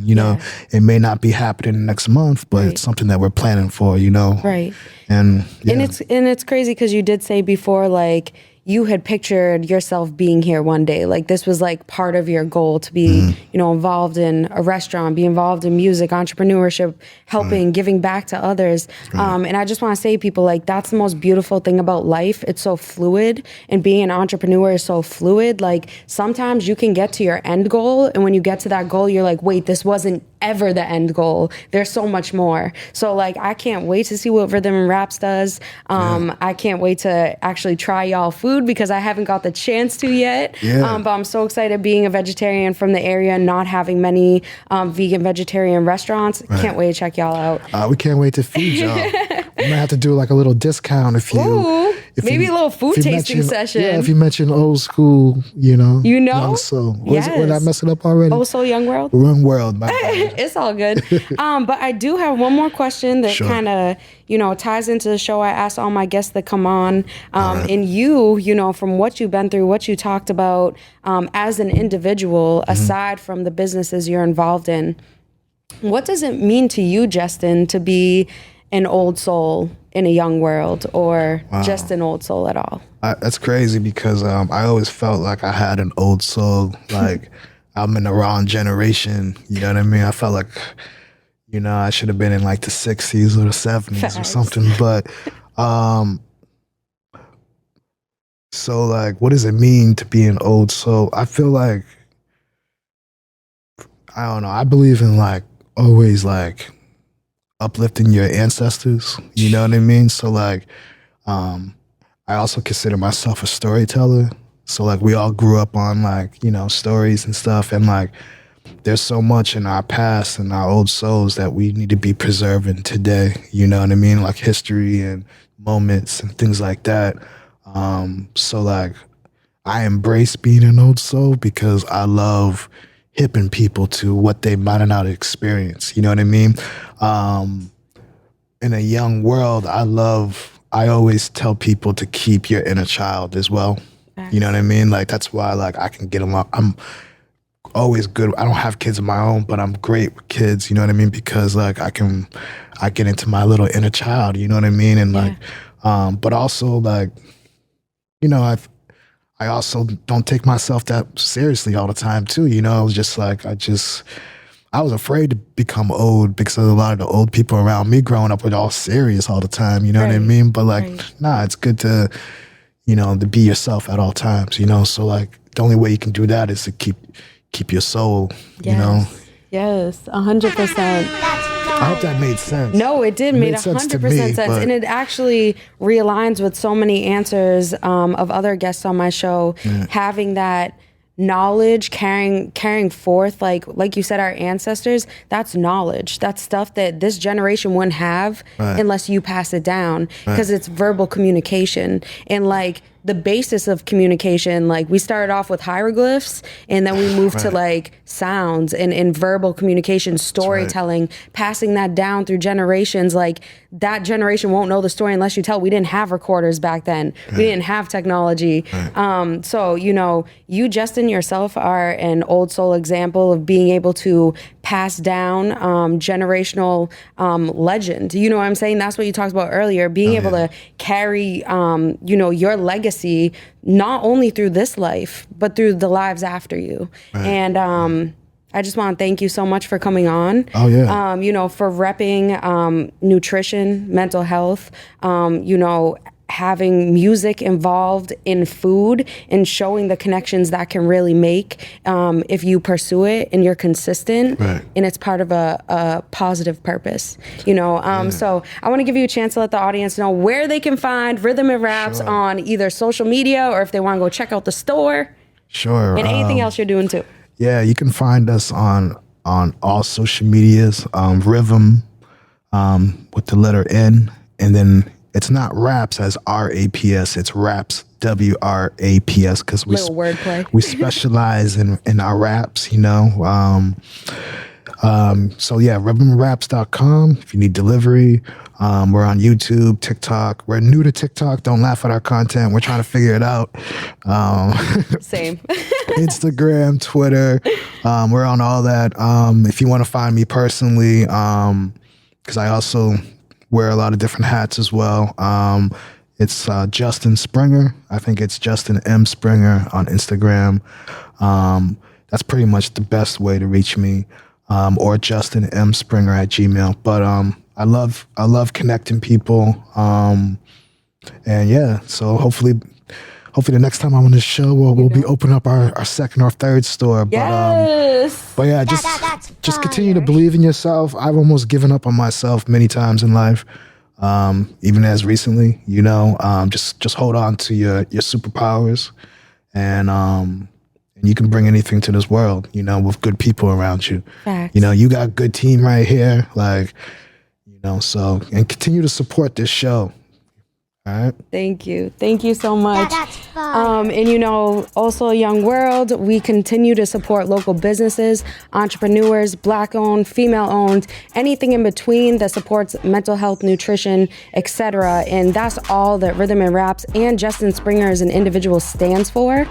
It may not be happening next month, but it's something that we're planning for, Right. And it's crazy because you did say before, like, you had pictured yourself being here one day. Like this was like part of your goal to be, involved in a restaurant, be involved in music, entrepreneurship, helping, giving back to others. And I just want to say to people, like, that's the most beautiful thing about life. It's so fluid, and being an entrepreneur is so fluid. Like sometimes you can get to your end goal, and when you get to that goal, you're like, wait, this wasn't ever the end goal. There's so much more. So like, I can't wait to see what Rhythm and Raps does. I can't wait to actually try y'all food because I haven't got the chance to yet. But I'm so excited being a vegetarian from the area and not having many vegan vegetarian restaurants. Can't wait to check y'all out. We can't wait to feed y'all. We might have to do like a little discount if you... Maybe a little food tasting session. Yeah, if you mention old school, Young Soul. Did I mess it up already? Old Soul, Young World? Wrong World, my It's all good. But I do have one more question that kind of, ties into the show. I ask all my guests that come on. And you, from what you've been through, what you talked about as an individual, aside from the businesses you're involved in, what does it mean to you, Justin, to be an old soul in a young world, or just an old soul at all? That's crazy because I always felt like I had an old soul. Like I'm in the wrong generation. You know what I mean? I felt like, I should have been in like the 60s or the 70s or something. But so like, what does it mean to be an old soul? I feel like, I don't know. I believe in like always like uplifting your ancestors, you know what I mean? So like, I also consider myself a storyteller. So like we all grew up on like, stories and stuff. And like, there's so much in our past and our old souls that we need to be preserving today. You know what I mean? Like history and moments and things like that. So like, I embrace being an old soul because I love hipping people to what they might not experience. You know what I mean? In a young world, I always tell people to keep your inner child as well. You know what I mean? Like, that's why, like, I can get along. I'm always good. I don't have kids of my own, but I'm great with kids. You know what I mean? Because, like, I get into my little inner child. You know what I mean? And, like, but also, like, I also don't take myself that seriously all the time, too. Just like, I was afraid to become old because a lot of the old people around me growing up were all serious all the time. You know what I mean? But like, nah, it's good to, to be yourself at all times, So like, the only way you can do that is to keep your soul, Yes, 100%. I hope that made sense. No, it did. Made 100% sense. And it actually realigns with so many answers of other guests on my show, having that knowledge, carrying forth, like you said, our ancestors, that's knowledge. That's stuff that this generation wouldn't have unless you pass it down, because it's verbal communication. And like, the basis of communication. Like, we started off with hieroglyphs, and then we moved to like sounds and verbal communication, storytelling, passing that down through generations. Like, that generation won't know the story unless you tell. We didn't have recorders back then. We didn't have technology. So, you know, you, Justin, yourself are an old soul example of being able to pass down generational legend. You know what I'm saying? That's what you talked about earlier, being able to carry, you know, your legacy, not only through this life, but through the lives after you. And I just want to thank you so much for coming on. You know, for repping nutrition, mental health, you know, having music involved in food and showing the connections that can really make if you pursue it and you're consistent and it's part of a positive purpose, you know. So I want to give you a chance to let the audience know where they can find Rhythm and Raps on either social media or if they want to go check out the store. And anything else you're doing too. Yeah, you can find us on all social medias, Rhythm with the letter N, and then it's not Raps as R-A-P-S, it's Raps, W-R-A-P-S, because we specialize in our raps, you know. So yeah, rhythmraps.com if you need delivery. We're on YouTube, TikTok. We're new to TikTok. Don't laugh at our content. We're trying to figure it out. Same. Instagram, Twitter. We're on all that. If you want to find me personally, because I also wear a lot of different hats as well. It's Justin Springer. I think it's Justin M. Springer on Instagram. That's pretty much the best way to reach me. Or Justin M. Springer at Gmail. But I love connecting people. And yeah, so hopefully the next time I'm on this show, we'll be opening up our second or third store. But yeah, just continue to believe in yourself. I've almost given up on myself many times in life, even as recently. You know, just hold on to your superpowers, and you can bring anything to this world. You know, with good people around you. Facts. You know, you got a good team right here. Like, you know, so and continue to support this show. All right. Thank you so much. And you know, also Young World, we continue to support local businesses, entrepreneurs, Black owned, female owned, anything in between that supports mental health, nutrition, etc. And that's all that Rhythm and Raps and Justin Springer as an individual stands for.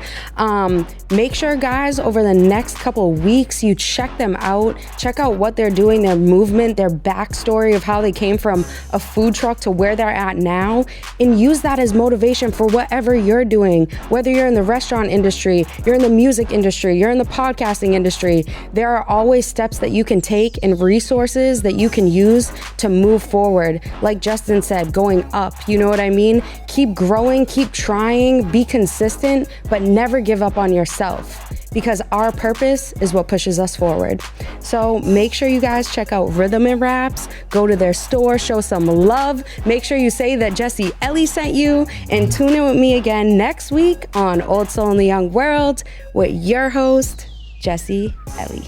Make sure, guys, over the next couple of weeks, you check them out. Check out what they're doing, their movement, their backstory of how they came from a food truck to where they're at now. And use that as motivation for whatever you're doing, whether you're in the restaurant industry, you're in the music industry, you're in the podcasting industry. There are always steps that you can take and resources that you can use to move forward. Like Justin said, going up, you know what I mean? Keep growing, keep trying, be consistent, but never give up on yourself, because our purpose is what pushes us forward. So make sure you guys check out Rhythm and Raps, go to their store, show some love. Make sure you say that Jesse Ellie sent you, and tune in with me again next week on Old Soul in the Young World with your host, Jesse Ellie.